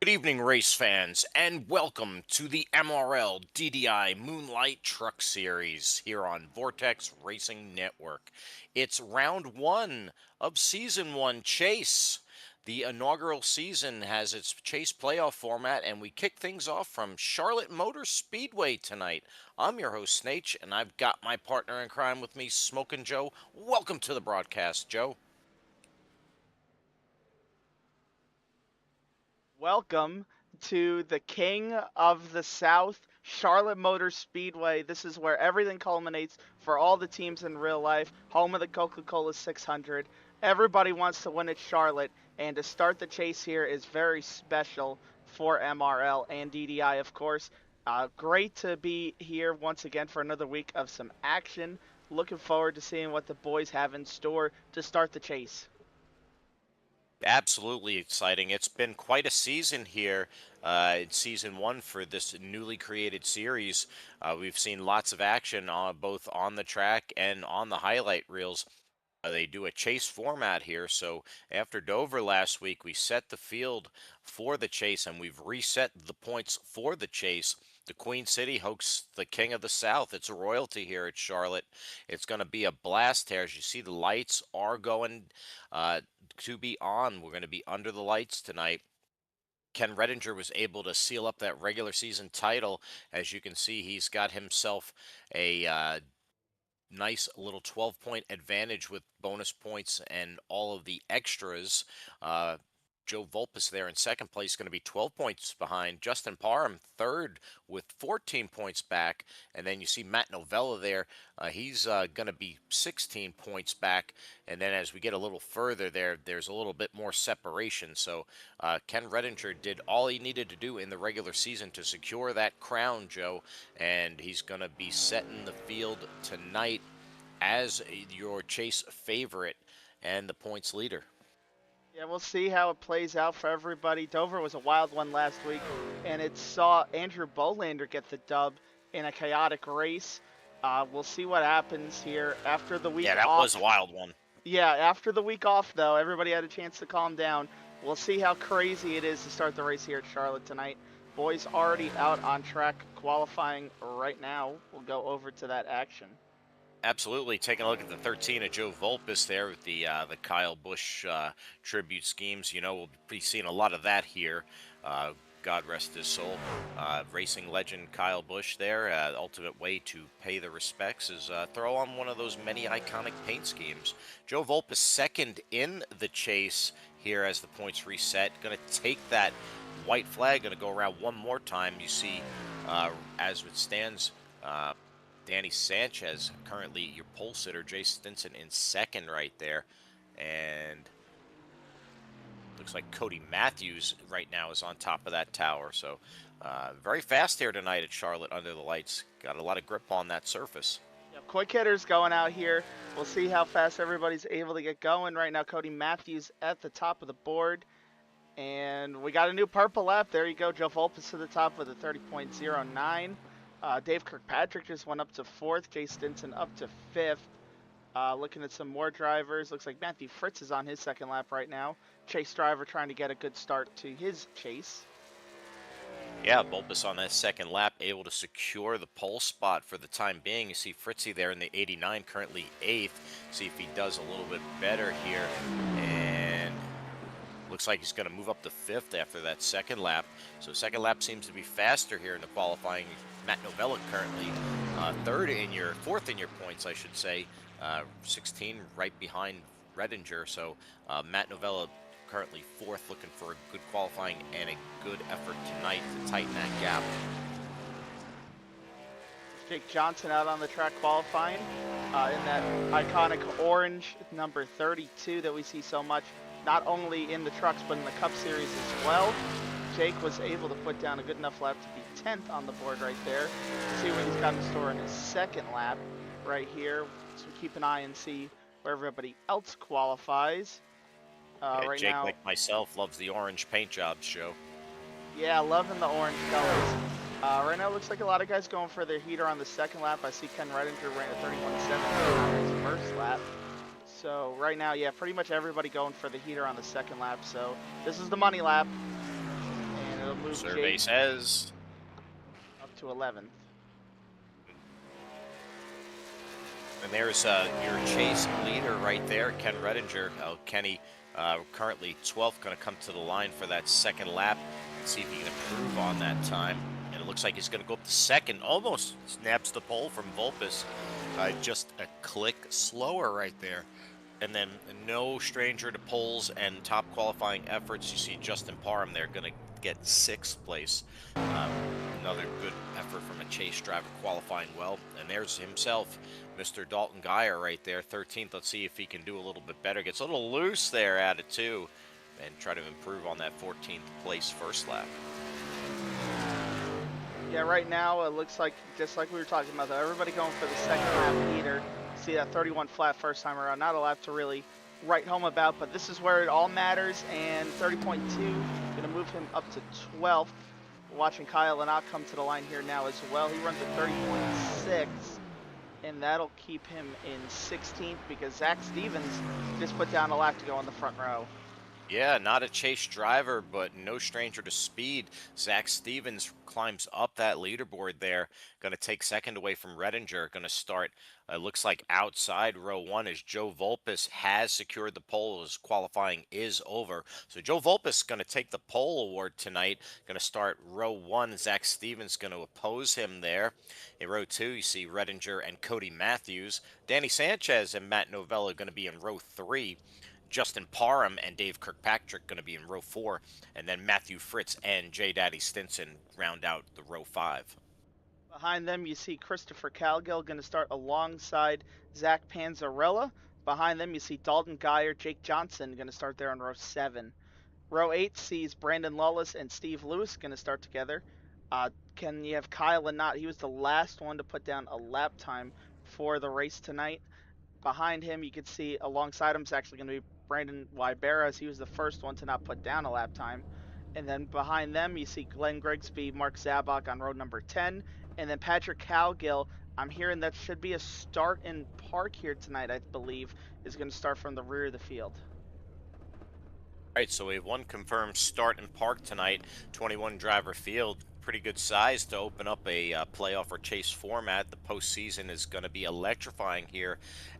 Good evening, race fans, and welcome to the MRL DDI Moonlight Truck Series here on Vortex Racing Network. It's round one of season one Chase. The inaugural season has its Chase playoff format, and we kick things off from Charlotte Motor Speedway tonight. I'm your host, Snake, and I've got my partner in crime with me, Smokin' Joe. Welcome to the broadcast, Joe. Welcome to the King of the South, Charlotte Motor Speedway. This is where everything culminates for all the teams in real life, home of the Coca-Cola 600. Everybody wants to win at Charlotte, and to start the chase here is very special for MRL and DDI, of course. Great to be here once again for another week of some action. Looking forward to seeing what the boys have in store to start the chase. Absolutely exciting. It's been quite a season here. It's season one for this newly created series. We've seen lots of action both on the track and on the highlight reels. They do a chase format here. So after Dover last week, we set the field for the chase and we've reset the points for the chase. The Queen City hosts the King of the South. It's a royalty here at Charlotte. It's going to be a blast here. As you see, the lights are going to be on. We're going to be under the lights tonight. Ken Redinger was able to seal up that regular season title. As you can see, he's got himself a nice little 12-point advantage with bonus points and all of the extras. Joe Volpes there in second place, going to be 12 points behind. Justin Parham third with 14 points back. And then you see Matt Novella there. He's going to be 16 points back. And then as we get a little further there, there's a little bit more separation. So Ken Redinger did all he needed to do in the regular season to secure that crown, Joe. And he's going to be setting the field tonight as your chase favorite and the points leader. Yeah, we'll see how it plays out for everybody. Dover was a wild one last week, and it saw Andrew Bolander get the dub in a chaotic race. We'll see what happens here after the week Yeah, that was a off. wild one. Yeah, after the week off, though, everybody had a chance to calm down. We'll see how crazy it is to start the race here at Charlotte tonight. Boys already out on track qualifying right now. We'll go over to that action. Absolutely. Taking a look at the 13 of Joe Volpes there with the Kyle Busch tribute schemes. You know, we'll be seeing a lot of that here. God rest his soul. Racing legend Kyle Busch there. Ultimate way to pay the respects is throw on one of those many iconic paint schemes. Joe Volpes second in the chase here as the points reset. Going to take that white flag. Going to go around one more time. You see, as it stands. Danny Sanchez, currently your pole sitter. Jay Stinson in second right there. And looks like Cody Matthews right now is on top of that tower. So very fast here tonight at Charlotte under the lights. Got a lot of grip on that surface. Yep, quick hitters going out here. We'll see how fast everybody's able to get going. Right now, Cody Matthews at the top of the board. And we got a new purple lap. There you go. Joe Volpes to the top with a 30.09. Dave Kirkpatrick just went up to fourth. Jay Stinson up to fifth. Looking at some more drivers. Looks like Matthew Fritz is on his second lap right now. Chase driver trying to get a good start to his chase. Yeah, Bulbous on that second lap, able to secure the pole spot for the time being. You see Fritzy there in the 89, currently 8th. See if he does a little bit better here. And looks like he's going to move up to 5th after that second lap. So second lap seems to be faster here in the qualifying. Matt Novella currently fourth in your points, I should say. 16 right behind Redinger. So Matt Novella currently 4th, looking for a good qualifying and a good effort tonight to tighten that gap. Jake Johnson out on the track qualifying in that iconic orange number 32 that we see so much, not only in the trucks but in the Cup Series as well. Jake was able to put down a good enough lap to be 10th on the board right there. See what he's got in store in his second lap right here. So keep an eye and see where everybody else qualifies. Yeah, right Jake, now, like myself, loves the orange paint jobs, Joe. yeah, loving the orange colors. Right now, it looks like a lot of guys going for their heater on the second lap. I see Ken Redinger ran a 31.7 on his first lap. So right now, yeah, pretty much everybody going for the heater on the second lap. So this is the money lap. And it'll move Survey Jake says. up to 11th. And there's your chase leader right there, Ken Redinger. Kenny, currently 12th, going to come to the line for that second lap. Let's see if he can improve on that time. And it looks like he's going to go up to second. Almost snaps the pole from Vulpes. Just a click slower right there. And then no stranger to poles and top qualifying efforts. You see Justin Parham there going to get 6th place. Another good effort from a chase driver qualifying well. And there's himself, Mr. Dalton Geyer right there, 13th. Let's see if he can do a little bit better. Gets a little loose there at it too. And try to improve on that 14th place first lap. Yeah, right now it looks like, just like we were talking about, though, everybody going for the second lap leader. See that 31 flat first time around. Not a lap to really write home about, but this is where it all matters. And 30.2 going to move him up to 12th. Watching Kyle Lynott come to the line here now as well. He runs a 30.6, and that'll keep him in 16th because Zach Stevens just put down a lap to go on the front row. Yeah, not a chase driver, but no stranger to speed. Zach Stevens climbs up that leaderboard there. Going to take second away from Redinger. Going to start, looks like outside row 1 as Joe Vulpes has secured the pole as qualifying is over. So Joe Vulpes going to take the pole award tonight. Going to start row 1. Zach Stevens going to oppose him there. In row 2, you see Redinger and Cody Matthews. Danny Sanchez and Matt Novella going to be in row 3. Justin Parham and Dave Kirkpatrick going to be in row 4, and then Matthew Fritz and J. Daddy Stinson round out the row 5. Behind them, you see Christopher Calgill going to start alongside Zach Panzarella. Behind them, you see Dalton Geyer, Jake Johnson going to start there on row 7. Row 8 sees Brandon Lawless and Steve Lewis going to start together. You have Kyle Lynott. He was the last one to put down a lap time for the race tonight. Behind him, you can see alongside him is actually going to be Brandon Wybera, as he was the first one to not put down a lap time. And then behind them, you see Glenn Grigsby, Mark Zabok on road number 10. And then Patrick Calgill, I'm hearing that should be a start in park here tonight, I believe, is going to start from the rear of the field. All right, so we have one confirmed start in park tonight, 21 driver field. Pretty good size to open up a playoff or chase format. The postseason is going to be electrifying here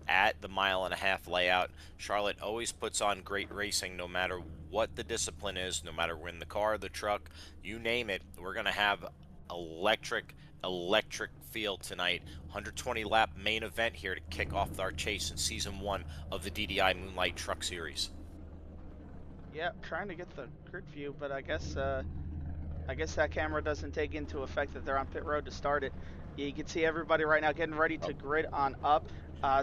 at the 1.5 mile layout. Charlotte always puts on great racing no matter what the discipline is, no matter when the car, the truck, you name it. We're going to have electric field tonight. 120 lap main event here to kick off our chase in season 1 of the DDI Moonlight Truck Series. Yeah, trying to get the grid view, but I guess that camera doesn't take into effect that they're on pit road to start it. Yeah, you can see everybody right now getting ready to grid on up.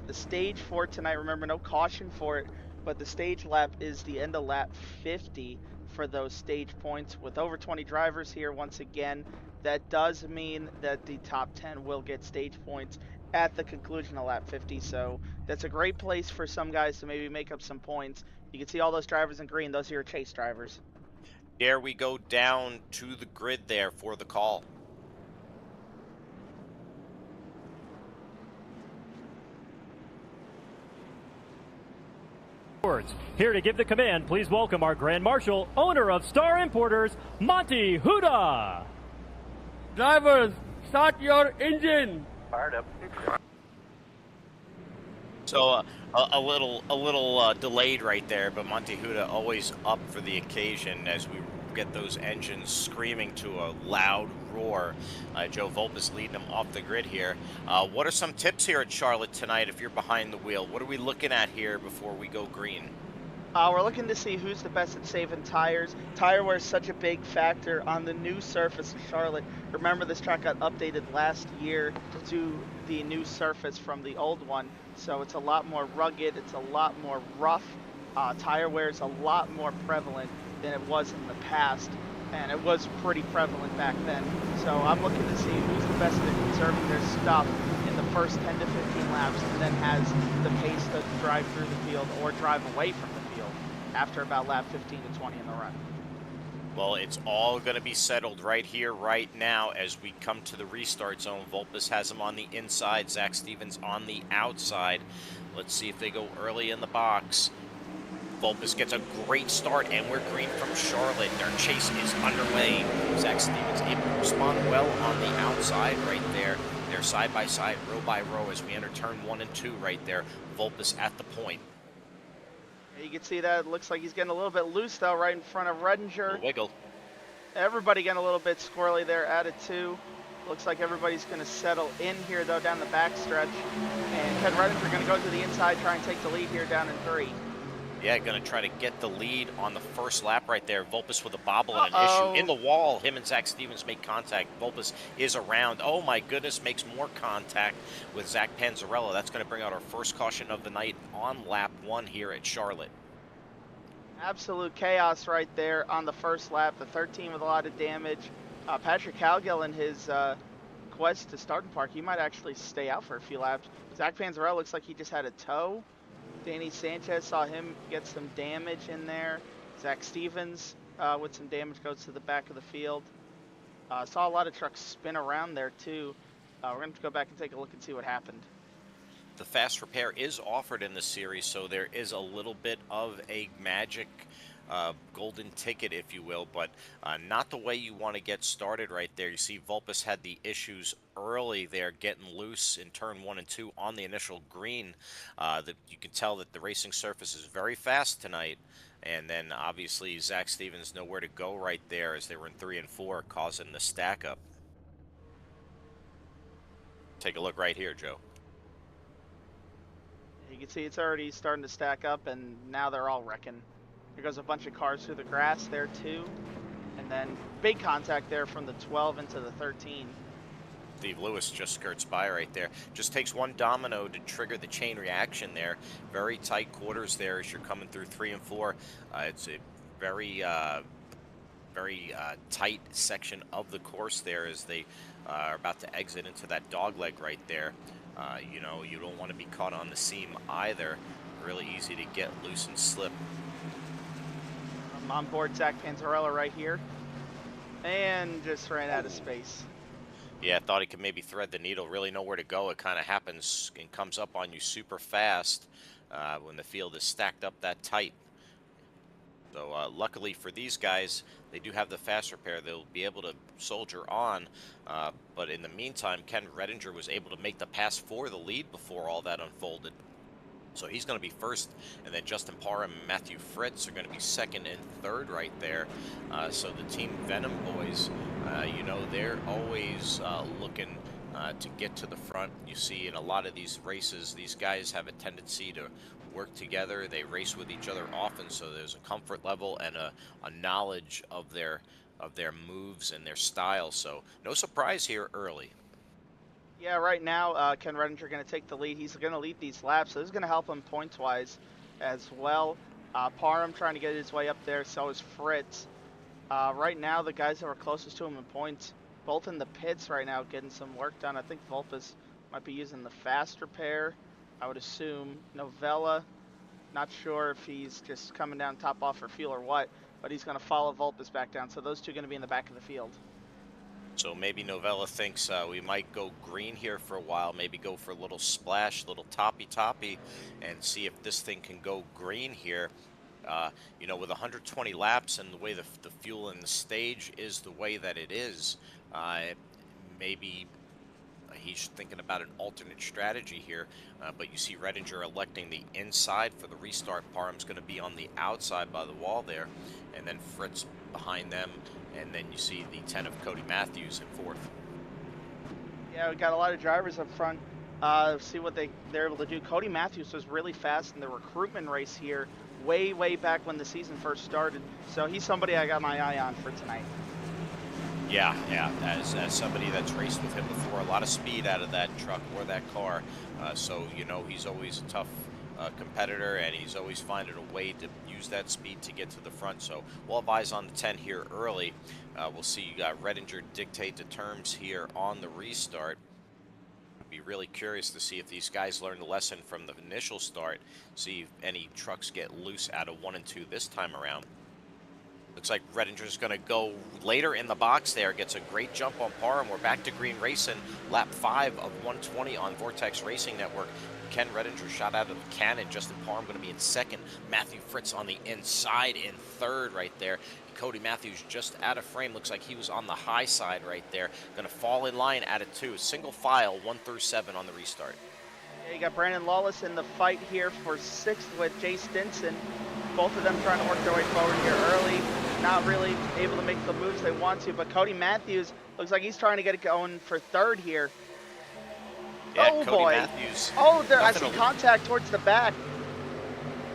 The stage for tonight, remember, no caution for it, but the stage lap is the end of lap 50 for those stage points. With over 20 drivers here, once again, that does mean that the top 10 will get stage points at the conclusion of lap 50. So that's a great place for some guys to maybe make up some points. You can see all those drivers in green. Those are your chase drivers. There we go down to the grid there for the call. Here to give the command, please welcome our Grand Marshal, owner of Star Importers, Monty Huda. Drivers, start your engine. Fired up. So a little delayed right there, but Monty Huda always up for the occasion as we get those engines screaming to a loud roar. Joe Vulpes leading them off the grid here. What are some tips here at Charlotte tonight if you're behind the wheel? What are we looking at here before we go green? We're looking to see who's the best at saving tires. Tire wear is such a big factor on the new surface of Charlotte. Remember, this track got updated last year to the new surface from the old one, so it's a lot more rugged, it's a lot more rough. Tire wear is a lot more prevalent than it was in the past, and it was pretty prevalent back then. So I'm looking to see who's the best at conserving their stuff in the first 10 to 15 laps, and then has the pace to drive through the field or drive away from the field after about lap 15 to 20 in the run. Well, it's all going to be settled right here, right now, as we come to the restart zone. Vulpes has him on the inside, Zach Stevens on the outside. Let's see if they go early in the box. Volpus gets a great start, and we're green from Charlotte. Their chase is underway. Zach Stevens able to respond well on the outside right there. They're side by side, row by row as we enter turn 1 and 2 right there. Volpus at the point. You can see that it looks like he's getting a little bit loose though, right in front of Redinger. Wiggle. Everybody getting a little bit squirrely there at it too. Looks like everybody's going to settle in here though down the back stretch. And Ken Redinger going to go to the inside, try and take the lead here down in 3. Yeah, going to try to get the lead on the first lap right there. Volpus with a bobble and an issue in the wall. Him and Zach Stevens make contact. Volpus is around. Oh my goodness, makes more contact with Zach Panzarella. That's going to bring out our first caution of the night on lap 1 here at Charlotte. Absolute chaos right there on the first lap. The 13 with a lot of damage. Patrick Calgill in his quest to start and park, he might actually stay out for a few laps. Zach Panzarella looks like he just had a tow. Danny Sanchez saw him get some damage in there. Zach Stevens with some damage goes to the back of the field. Saw a lot of trucks spin around there too. We're going to go back and take a look and see what happened. The fast repair is offered in the series, so there is a little bit of a magic golden ticket, if you will, but not the way you want to get started right there. You see Volpus had the issues early there getting loose in turn 1 and 2 on the initial green. That you can tell that the racing surface is very fast tonight, and then obviously Zach Stevens nowhere to go right there as they were in 3 and 4, causing the stack up. Take a look right here, Joe. You can see it's already starting to stack up, and now they're all wrecking. There goes a bunch of cars through the grass there too, and then big contact there from the 12 into the 13. Steve Lewis just skirts by right there. Just takes one domino to trigger the chain reaction there. Very tight quarters there as you're coming through 3 and 4. It's a very tight section of the course there as they are about to exit into that dog leg right there. You know, you don't want to be caught on the seam either. Really easy to get loose and slip. I'm on board Zach Panzarella right here, and just ran out of space. Yeah, I thought he could maybe thread the needle. Really nowhere to go. It kind of happens and comes up on you super fast when the field is stacked up that tight. So luckily for these guys, they do have the fast repair. They'll be able to soldier on. But in the meantime, Ken Redinger was able to make the pass for the lead before all that unfolded. So he's going to be first, and then Justin Parham and Matthew Fritz are going to be second and third right there. So the Team Venom boys, you know, they're always looking to get to the front. You see in a lot of these races, these guys have a tendency to work together. They race with each other often, so there's a comfort level and a knowledge of their moves and their style. So no surprise here early. Yeah, right now, Ken Redinger going to take the lead. He's going to lead these laps, so this is going to help him points-wise as well. Parham trying to get his way up there, so is Fritz. Right now, the guys that were closest to him in points, both in the pits right now, getting some work done. I think Volpus might be using the fast repair. I would assume Novella, not sure if he's just coming down top off for fuel or what, but he's going to follow Volpus back down. So those two are going to be in the back of the field. So maybe Novella thinks we might go green here for a while, maybe go for a little splash, little toppy, and see if this thing can go green here. You know, with 120 laps and the way the fuel in the stage is the way that it is, maybe he's thinking about an alternate strategy here. But you see Redinger electing the inside for the restart. Parham's going to be on the outside by the wall there, and then Fritz behind them. And then you see the 10 of Cody Matthews in fourth. Yeah, we got a lot of drivers up front. See what they're able to do. Cody Matthews was really fast in the recruitment race here, way back when the season first started. So he's somebody I got my eye on for tonight. Yeah. As somebody that's raced with him before, a lot of speed out of that truck or that car. So you know he's always a tough competitor, and he's always finding a way to use that speed to get to the front. So we'll have eyes on the 10 here early. We'll see you got Redinger dictate the terms here on the restart. Be really curious to see if these guys learn the lesson from the initial start, see if any trucks get loose out of 1 and 2 this time around. Looks like Redinger's going to go later in the box there, gets a great jump on Parham. We're back to green racing, lap 5 of 120 on Vortex Racing Network. Ken Redinger shot out of the cannon. Justin Parham going to be in second. Matthew Fritz on the inside in third right there. Cody Matthews just out of frame. Looks like he was on the high side right there. Going to fall in line out of 2. Single file, 1 through 7 on the restart. Yeah, you got Brandon Lawless in the fight here for 6th with Jay Stinson. Both of them trying to work their way forward here early. Not really able to make the moves they want to, but Cody Matthews looks like he's trying to get it going for 3rd here. Yeah, oh Cody boy. Matthews. Oh, there, I see contact towards the back.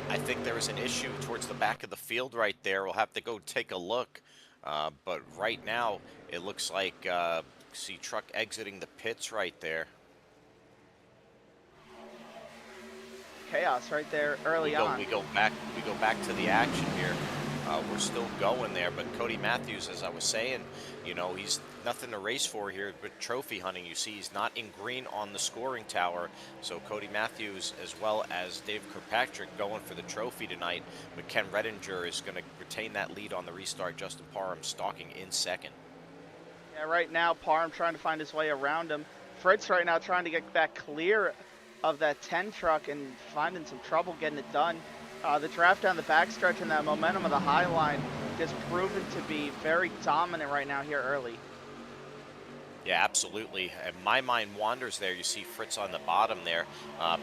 I think there was an issue towards the back of the field right there. We'll have to go take a look. But right now, it looks like see truck exiting the pits right there. Chaos right there early on. We go back to the action here. We're still going there, but Cody Matthews, as I was saying, you know, he's nothing to race for here, but trophy hunting. You see he's not in green on the scoring tower, so Cody Matthews as well as Dave Kirkpatrick going for the trophy tonight, but Ken Redinger is going to retain that lead on the restart. Justin Parham stalking in second. Yeah, right now Parham trying to find his way around him. Fritz right now trying to get back clear of that 10 truck and finding some trouble getting it done. The draft down the backstretch and that momentum of the high line just proven to be very dominant right now here early. Yeah, absolutely. And my mind wanders there. You see Fritz on the bottom there.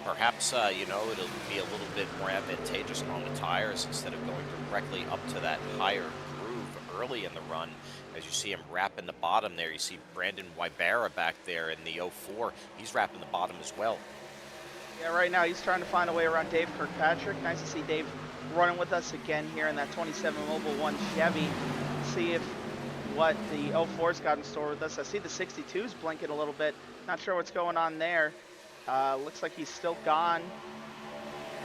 Perhaps, you know, it'll be a little bit more advantageous on the tires instead of going directly up to that higher groove early in the run. As you see him wrapping the bottom there, you see Brandon Wybera back there in the 04. He's wrapping the bottom as well. Yeah, right now he's trying to find a way around Dave Kirkpatrick. Nice to see Dave running with us again here in that 27 Mobil 1 Chevy. See if what the 04's got in store with us. I see the 62's blinking a little bit. Not sure what's going on there. Looks like he's still gone.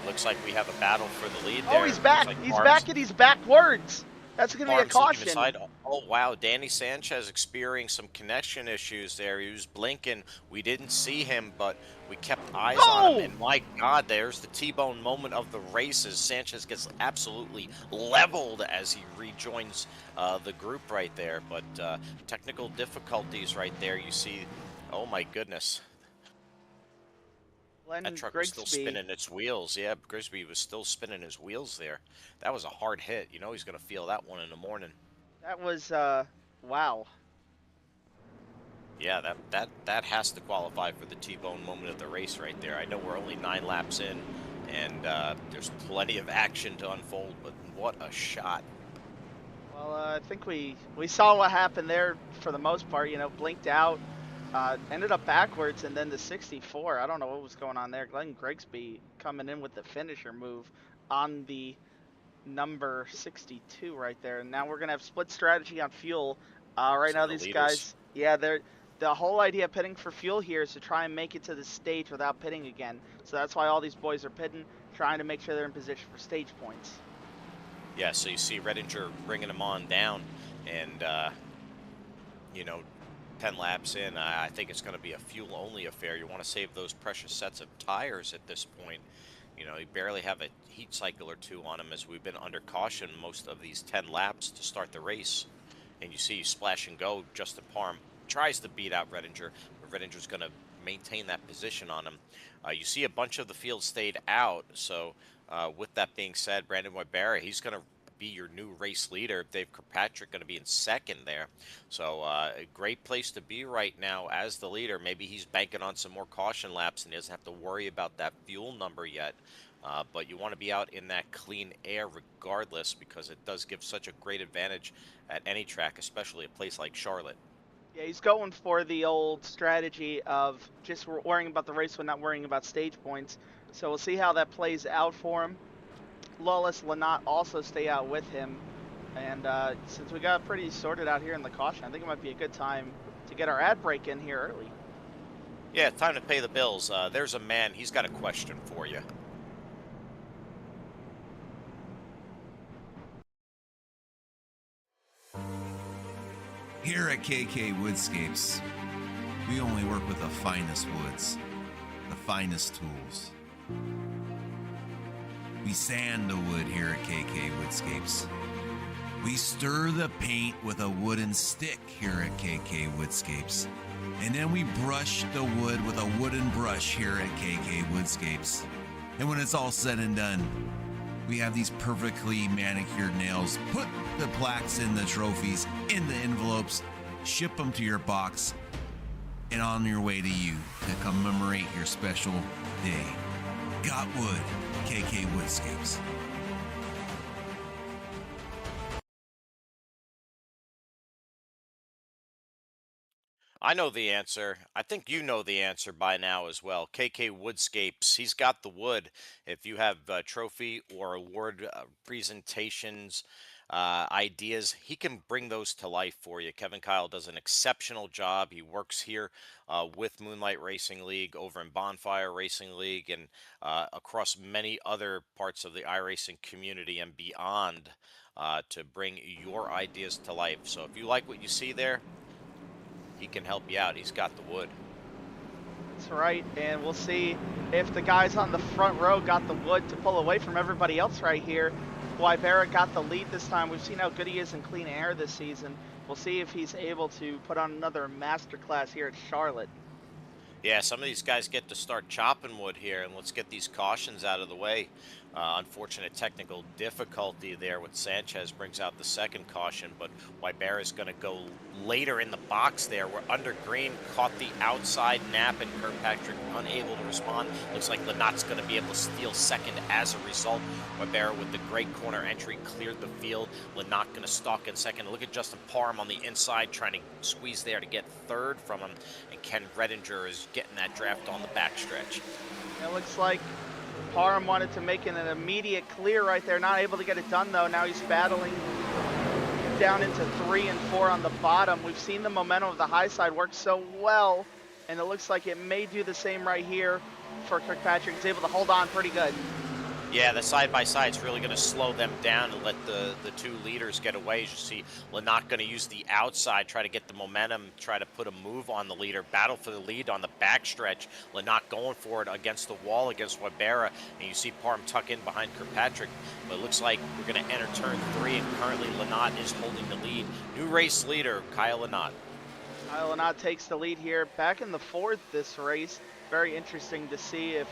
Looks like we have a battle for the lead there. Oh, he's back. Like He's back and he's backwards. That's going to be a caution. Oh, wow. Danny Sanchez experiencing some connection issues there. He was blinking. We didn't see him, but we kept eyes on him. And my God, there's the T-bone moment of the races. Sanchez gets absolutely leveled as he rejoins the group right there. But technical difficulties right there. You see, oh, my goodness. That truck was still spinning its wheels. Yeah, Grigsby was still spinning his wheels there. That was a hard hit. You know he's going to feel that one in the morning. That was, wow. Yeah, that has to qualify for the T-bone moment of the race right there. I know we're only 9 laps in, and there's plenty of action to unfold, but what a shot. Well, I think we saw what happened there for the most part. You know, blinked out. Ended up backwards, and then the 64, I don't know what was going on there. Glenn Grigsby coming in with the finisher move on the number 62 right there. And now we're going to have split strategy on fuel. Right now these guys, yeah, the whole idea of pitting for fuel here is to try and make it to the stage without pitting again. So that's why all these boys are pitting, trying to make sure they're in position for stage points. Yeah, so you see Redinger bringing them on down, and, you know, 10 laps in, I think it's going to be a fuel-only affair. You want to save those precious sets of tires at this point. You know, you barely have a heat cycle or two on them as we've been under caution most of these 10 laps to start the race. And you see splash and go. Justin Parham tries to beat out Redinger, but Redinger's going to maintain that position on him. You see a bunch of the field stayed out, so with that being said, Brandon Wybera, he's going to be your new race leader. Dave Kirkpatrick going to be in second there. So a great place to be right now as the leader. Maybe he's banking on some more caution laps and he doesn't have to worry about that fuel number yet. But you want to be out in that clean air regardless, because it does give such a great advantage at any track, especially a place like Charlotte. Yeah, he's going for the old strategy of just worrying about the race when not worrying about stage points. So we'll see how that plays out for him. Lawless Lynott also stay out with him. And since we got pretty sorted out here in the caution, I think it might be a good time to get our ad break in here early. Yeah, time to pay the bills. There's a man. He's got a question for you. Here at KK Woodscapes, we only work with the finest woods, the finest tools. We sand the wood here at KK Woodscapes. We stir the paint with a wooden stick here at KK Woodscapes. And then we brush the wood with a wooden brush here at KK Woodscapes. And when it's all said and done, we have these perfectly manicured nails. Put the plaques in the trophies, in the envelopes, ship them to your box, and on your way to you to commemorate your special day. Got wood, KK Woodscapes. I know the answer. I think you know the answer by now as well. KK Woodscapes. He's got the wood. If you have trophy or award presentations, ideas, he can bring those to life for you. Kevin Kyle does an exceptional job. He works here with Moonlight Racing League, over in Bonfire Racing League, and across many other parts of the iRacing community and beyond to bring your ideas to life. So if you like what you see there, he can help you out. He's got the wood. That's right, and we'll see if the guys on the front row got the wood to pull away from everybody else right here. Wybera got the lead this time. We've seen how good he is in clean air this season. We'll see if he's able to put on another masterclass here at Charlotte. Yeah, some of these guys get to start chopping wood here, and let's get these cautions out of the way. Unfortunate technical difficulty there with Sanchez brings out the second caution, but Wybera is going to go later in the box there. We're under green, caught the outside nap, and Kirkpatrick unable to respond. Looks like Lynotte's going to be able to steal second as a result. Wybera with the great corner entry cleared the field. Lynotte going to stalk in second. Look at Justin Parham on the inside trying to squeeze there to get third from him, and Ken Redinger is getting that draft on the backstretch. It looks like Parham wanted to make an immediate clear right there. Not able to get it done, though. Now he's battling down into 3 and 4 on the bottom. We've seen the momentum of the high side work so well, and it looks like it may do the same right here for Kirkpatrick. He's able to hold on pretty good. Yeah, the side-by-side is really going to slow them down and let the two leaders get away. As you see, Lynott going to use the outside, try to get the momentum, try to put a move on the leader, battle for the lead on the backstretch. Lynott going for it against the wall against Wybera, and you see Parham tuck in behind Kirkpatrick. But it looks like we're going to enter turn 3, and currently Lynott is holding the lead. New race leader, Kyle Lynott. Kyle Lynott takes the lead here, back in the 4th this race. Very interesting to see if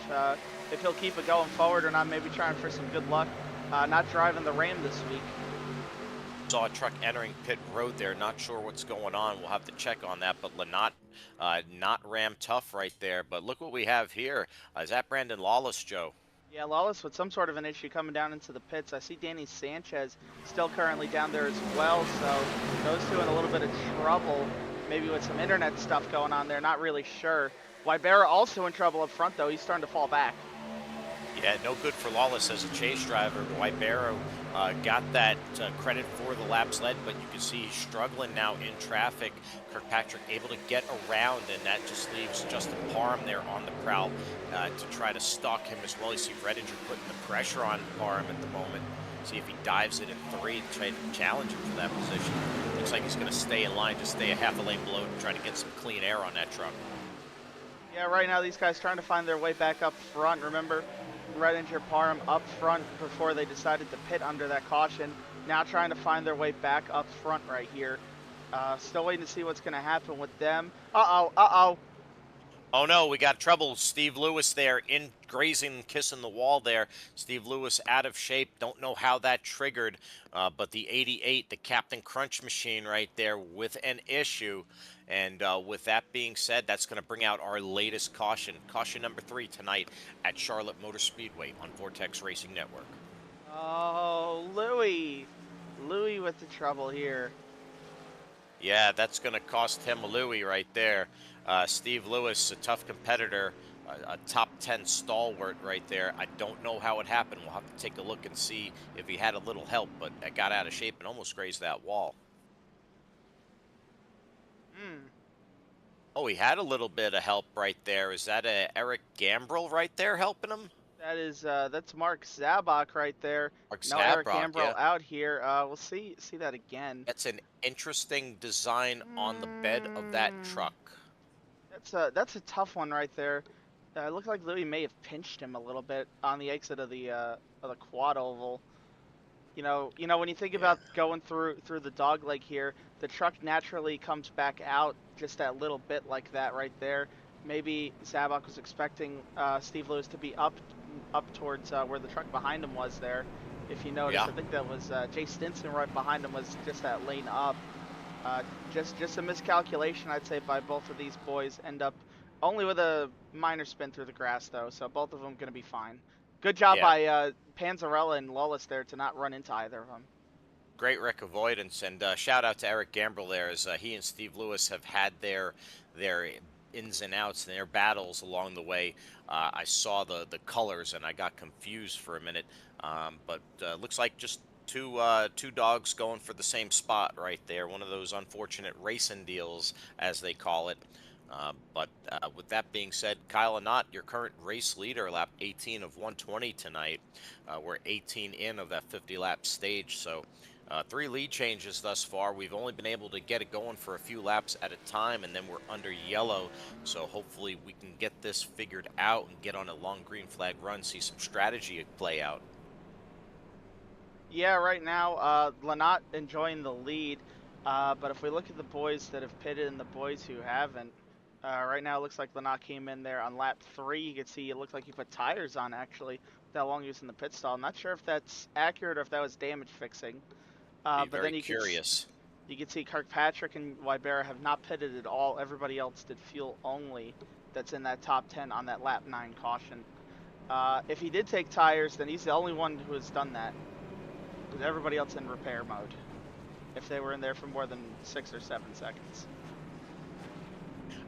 he'll keep it going forward or not. Maybe trying for some good luck, not driving the Ram this week. Saw a truck entering pit road there. Not sure what's going on. We'll have to check on that. But Lynott, not Ram tough right there. But look what we have here. Is that Brandon Lawless, Joe? Yeah, Lawless with some sort of an issue coming down into the pits. I see Danny Sanchez still currently down there as well. So those two in a little bit of trouble. Maybe with some internet stuff going on there. Not really sure. Wybera also in trouble up front, though. He's starting to fall back. Yeah, no good for Lawless as a chase driver. Wybera got that credit for the laps led, but you can see he's struggling now in traffic. Kirkpatrick able to get around, and that just leaves Justin Parham there on the prowl to try to stalk him as well. You see Redinger putting the pressure on Parham at the moment. See if he dives it in 3 to try to challenge him for that position. Looks like he's going to stay in line, just stay a half a lane below to try to get some clean air on that truck. Yeah, right now these guys trying to find their way back up front. Remember, Redinger, Parham up front before they decided to pit under that caution. Now trying to find their way back up front right here. Still waiting to see what's going to happen with them. Uh-oh. Oh no, we got trouble. Steve Lewis there in grazing, kissing the wall there. Steve Lewis out of shape. Don't know how that triggered, but the 88, the Captain Crunch machine right there with an issue. And with that being said, that's going to bring out our latest caution. Caution number 3 tonight at Charlotte Motor Speedway on Vortex Racing Network. Oh, Louis. Louis with the trouble here. Yeah, that's going to cost him a Louis right there. Steve Lewis, a tough competitor, a top 10 stalwart right there. I don't know how it happened. We'll have to take a look and see if he had a little help, but it got out of shape and almost grazed that wall. Oh, he had a little bit of help right there. Is that Eric Gambrell right there helping him? That is, that's Mark Zabak right there. Mark no Zabak, Eric Gambrell yeah. out here. We'll see that again. That's an interesting design on the bed of that truck. That's a tough one right there. It looked like Louis may have pinched him a little bit on the exit of the quad oval. When you think Yeah. about going through the dog leg here, the truck naturally comes back out just that little bit like that right there. Maybe Zabok was expecting Steve Lewis to be up towards where the truck behind him was there. If you notice, Yeah. I think that was Jay Stinson right behind him was just that lane up. Just a miscalculation, I'd say, by both of these boys. End up only with a minor spin through the grass, though, so both of them going to be fine. Good job Yeah. by Panzarella and Lawless there to not run into either of them. Great wreck avoidance, and shout out to Eric Gambrell there, as he and Steve Lewis have had their ins and outs and their battles along the way. I saw the colors and I got confused for a minute, but looks like just two dogs going for the same spot right there. One of those unfortunate racing deals, as they call it. But with that being said, Kyle Anott, your current race leader, lap 18 of 120 tonight. We're 18 in of that 50 lap stage, so 3 lead changes thus far. We've only been able to get it going for a few laps at a time, and then we're under yellow. So hopefully we can get this figured out and get on a long green flag run, see some strategy play out. Yeah, right now, Lanat enjoying the lead, but if we look at the boys that have pitted and the boys who haven't, right now it looks like Lanat came in there on lap 3. You can see it looked like he put tires on, actually, that long he was in the pit stall. I'm not sure if that's accurate or if that was damage fixing. Be But very then curious. you can see Kirkpatrick and Wybera have not pitted at all. Everybody else did fuel only. That's in that top 10 on that lap 9 caution. If he did take tires, then he's the only one who has done that. With everybody else in repair mode, if they were in there for more than 6 or 7 seconds.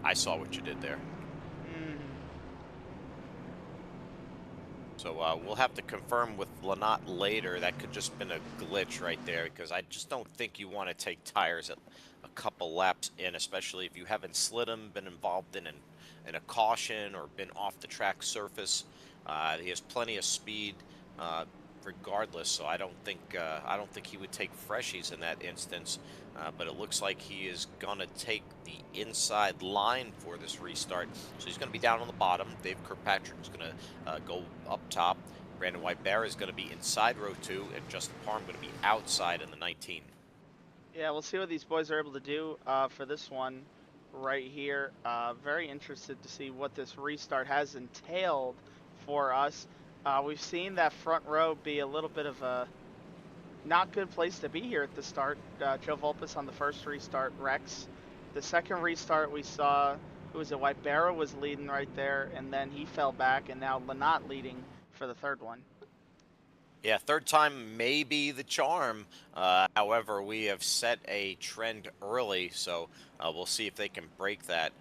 I saw what you did there. So we'll have to confirm with Lanat later. That could just been a glitch right there, because I just don't think you want to take tires at a couple laps in, especially if you haven't slid them, been involved in a caution, or been off the track surface. He has plenty of speed regardless, so I don't think he would take freshies in that instance. But it looks like he is gonna take the inside line for this restart. So he's gonna be down on the bottom. Dave Kirkpatrick is gonna go up top. Brandon Wybera is gonna be inside row 2, and Justin Parham gonna be outside in the 19. Yeah, we'll see what these boys are able to do for this one right here. Very interested to see what this restart has entailed for us. We've seen that front row be a little bit of a not good place to be here at the start. Joe Volpus on the first restart, Rex. The second restart we saw, who was it, Wybera was leading right there, and then he fell back, and now Lanat leading for the third one. Yeah, third time may be the charm. However, we have set a trend early, so we'll see if they can break that.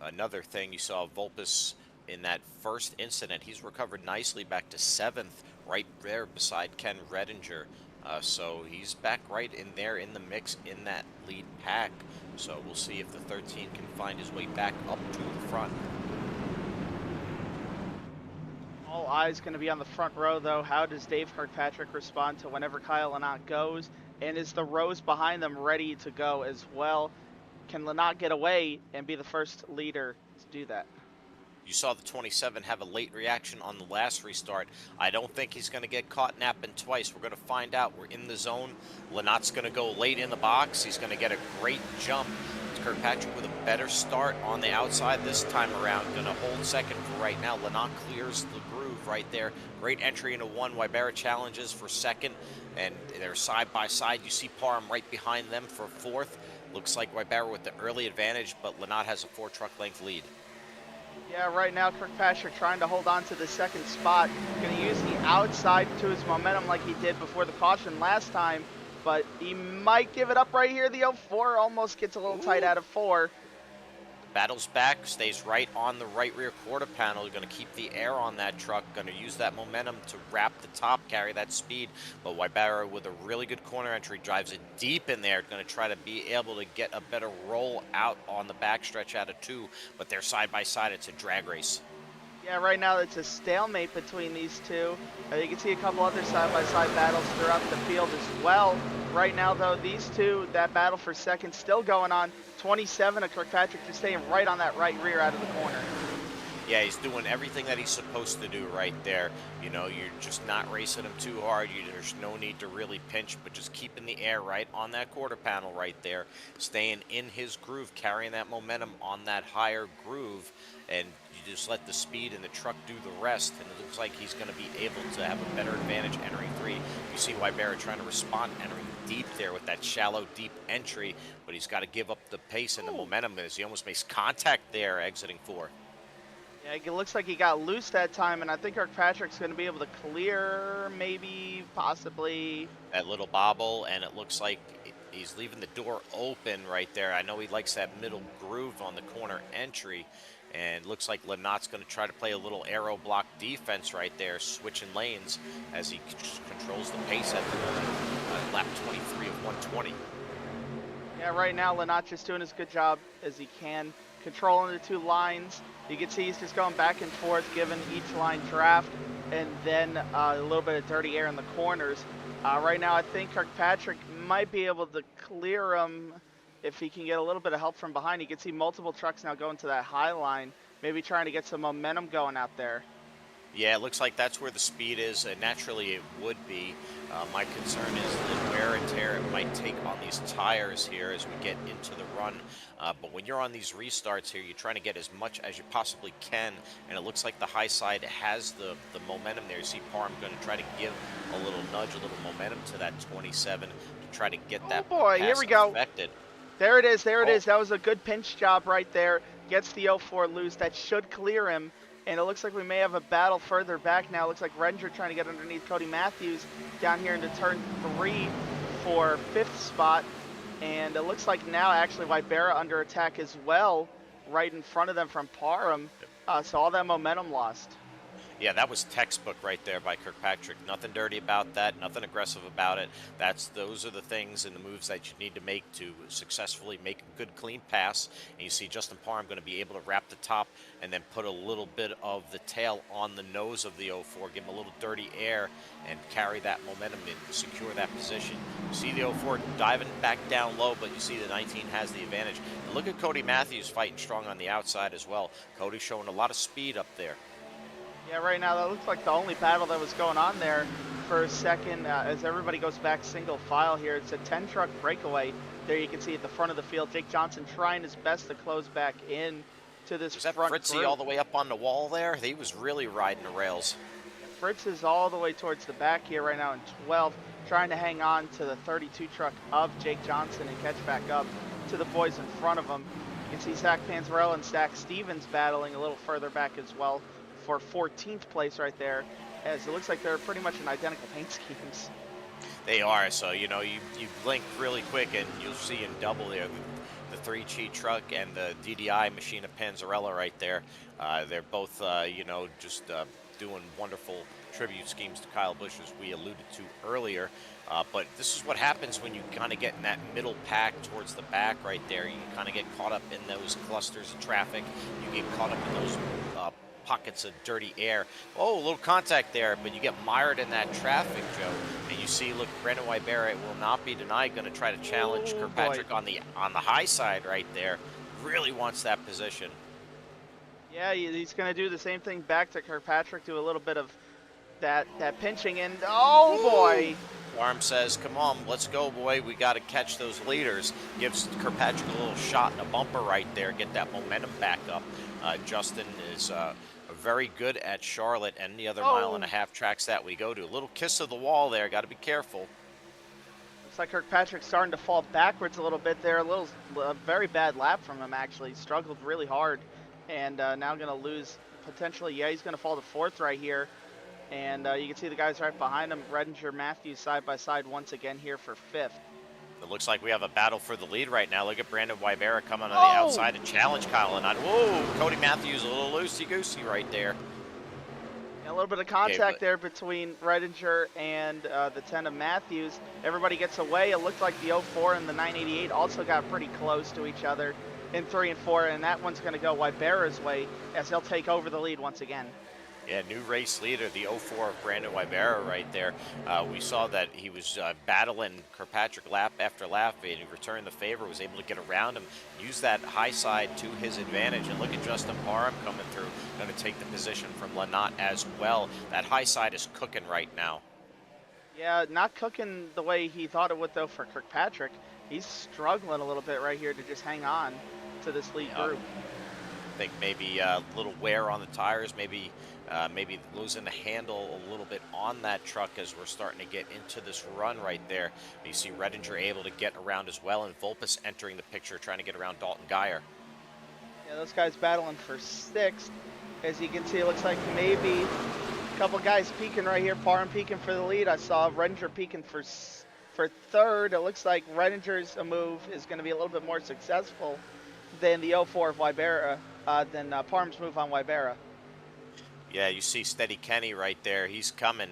Another thing, you saw Volpus in that first incident. He's recovered nicely back to 7th, right there beside Ken Redinger. So he's back right in there in the mix in that lead pack. So we'll see if the 13 can find his way back up to the front. All eyes going to be on the front row, though. How does Dave Kirkpatrick respond to whenever Kyle Lanat goes? And is the rows behind them ready to go as well? Can Lanat get away and be the first leader to do that? You saw the 27 have a late reaction on the last restart. I don't think he's going to get caught napping twice. We're going to find out. We're in the zone. Lanat's going to go late in the box. He's going to get a great jump. Kirkpatrick with a better start on the outside this time around. Going to hold second for right now. Lanat clears the groove right there. Great entry into 1. Wybera challenges for second, and they're side by side. You see Parham right behind them for 4th. Looks like Wybera with the early advantage, but Lanat has a 4 truck length lead. Yeah, right now Kirkpatrick trying to hold on to the second spot. Going to use the outside to his momentum like he did before the caution last time, but he might give it up right here. The 04 almost gets a little tight out of 4. Battles back, stays right on the right rear quarter panel. Going to keep the air on that truck. Going to use that momentum to wrap the top, carry that speed. But Wybera with a really good corner entry drives it deep in there. Going to try to be able to get a better roll out on the backstretch out of 2. But they're side by side. It's a drag race. Yeah, right now it's a stalemate between these two. You can see a couple other side-by-side battles throughout the field as well. Right now, though, these two, that battle for second still going on. 27 of Kirkpatrick just staying right on that right rear out of the corner. Yeah, he's doing everything that he's supposed to do right there. You know, you're just not racing him too hard. There's no need to really pinch, but just keeping the air right on that quarter panel right there, staying in his groove, carrying that momentum on that higher groove, and you just let the speed and the truck do the rest. And it looks like he's going to be able to have a better advantage entering 3. You see Wybera trying to respond, entering deep there with that shallow, deep entry, but he's got to give up the pace and the momentum as he almost makes contact there exiting 4. Yeah, it looks like he got loose that time, and I think Kirkpatrick's going to be able to clear, maybe, possibly. That little bobble, and it looks like he's leaving the door open right there. I know he likes that middle groove on the corner entry, and looks like Lenot's going to try to play a little aero block defense right there, switching lanes as he controls the pace at the moment. Lap 23 of 120. Yeah, right now Lenot just doing as good job as he can, controlling the 2 lines. You can see he's just going back and forth, giving each line draft, and then a little bit of dirty air in the corners. Right now, I think Kirkpatrick might be able to clear him if he can get a little bit of help from behind. You can see multiple trucks now going to that high line, maybe trying to get some momentum going out there. Yeah, it looks like that's where the speed is, and naturally it would be. My concern is the wear and tear it might take on these tires here as we get into the run. But when you're on these restarts here, you're trying to get as much as you possibly can, and it looks like the high side has the momentum there. You see Parham going to try to give a little nudge, a little momentum to that 27 to try to get that boy, pass here we go. affected. There it is, there it is. That was a good pinch job right there. Gets the 04 loose. That should clear him. And it looks like we may have a battle further back now. It looks like Redinger trying to get underneath Cody Matthews down here into turn 3 for 5th spot. And it looks like now actually Wybera under attack as well, right in front of them from Parham. So all that momentum lost. Yeah, that was textbook right there by Kirkpatrick. Nothing dirty about that, nothing aggressive about it. Those are the things and the moves that you need to make to successfully make a good, clean pass. And you see Justin Parham going to be able to wrap the top and then put a little bit of the tail on the nose of the 04, give him a little dirty air and carry that momentum and secure that position. You see the 04 diving back down low, but you see the 19 has the advantage. And look at Cody Matthews fighting strong on the outside as well. Cody showing a lot of speed up there. Yeah, right now that looks like the only battle that was going on there for a second as everybody goes back single file here. It's a 10-truck breakaway. There you can see at the front of the field, Jake Johnson trying his best to close back in to this Is that front Fritzy group. all the way up on the wall there? He was really riding the rails. Fritz is all the way towards the back here right now in 12, trying to hang on to the 32 truck of Jake Johnson and catch back up to the boys in front of him. You can see Zach Panzarella and Stack Stevens battling a little further back as well for 14th place right there, as it looks like they're pretty much in identical paint schemes. They are, so you know, you blink really quick and you'll see in double there the 3G truck and the DDI machine of Panzarella right there. They're both, you know, just doing wonderful tribute schemes to Kyle Busch, as we alluded to earlier. But this is what happens when you kind of get in that middle pack towards the back right there. You kind of get caught up in those clusters of traffic. You get caught up in those pockets of dirty air. Oh, a little contact there, but you get mired in that traffic, Joe. And you see, look, Brandon Wybera will not be denied, going to try to challenge Kirkpatrick on the high side right there. Really wants that position. Yeah, he's going to do the same thing back to Kirkpatrick, do a little bit of that pinching, and oh boy! Arm says, come on, let's go, boy. We got to catch those leaders. Gives Kirkpatrick a little shot and a bumper right there, get that momentum back up. Justin is very good at Charlotte and the other mile-and-a-half tracks that we go to. A little kiss of the wall there. Got to be careful. Looks like Kirkpatrick's starting to fall backwards a little bit there. A very bad lap from him, actually. Struggled really hard, and now going to lose potentially. Yeah, he's going to fall to 4th right here. And you can see the guys right behind him, Redinger, Matthews, side by side once again here for 5th. It looks like we have a battle for the lead right now. Look at Brandon Wybera coming on the outside to challenge Kyle Lenot. Whoa, Cody Matthews a little loosey-goosey right there. A little bit of contact there between Redinger and the 10 of Matthews. Everybody gets away. It looked like the 04 and the 988 also got pretty close to each other in 3 and 4, and that one's going to go Wybera's way as he'll take over the lead once again. Yeah, new race leader, the 04 of Brandon Wybera right there. We saw that he was battling Kirkpatrick lap after lap, and he returned the favor, was able to get around him, use that high side to his advantage. And look at Justin Parham coming through, going to take the position from Lynott as well. That high side is cooking right now. Yeah, not cooking the way he thought it would, though, for Kirkpatrick. He's struggling a little bit right here to just hang on to this lead group. I think maybe a little wear on the tires, maybe losing the handle a little bit on that truck as we're starting to get into this run right there. You see Redinger able to get around as well, and Vulpes entering the picture, trying to get around Dalton Geyer. Yeah, those guys battling for sixth. As you can see, it looks like maybe a couple guys peeking right here. Parham peeking for the lead. I saw Redinger peeking for third. It looks like Redinger's move is going to be a little bit more successful than the 04 of Wybera, than Parham's move on Wybera. Yeah, you see Steady Kenny right there. He's coming.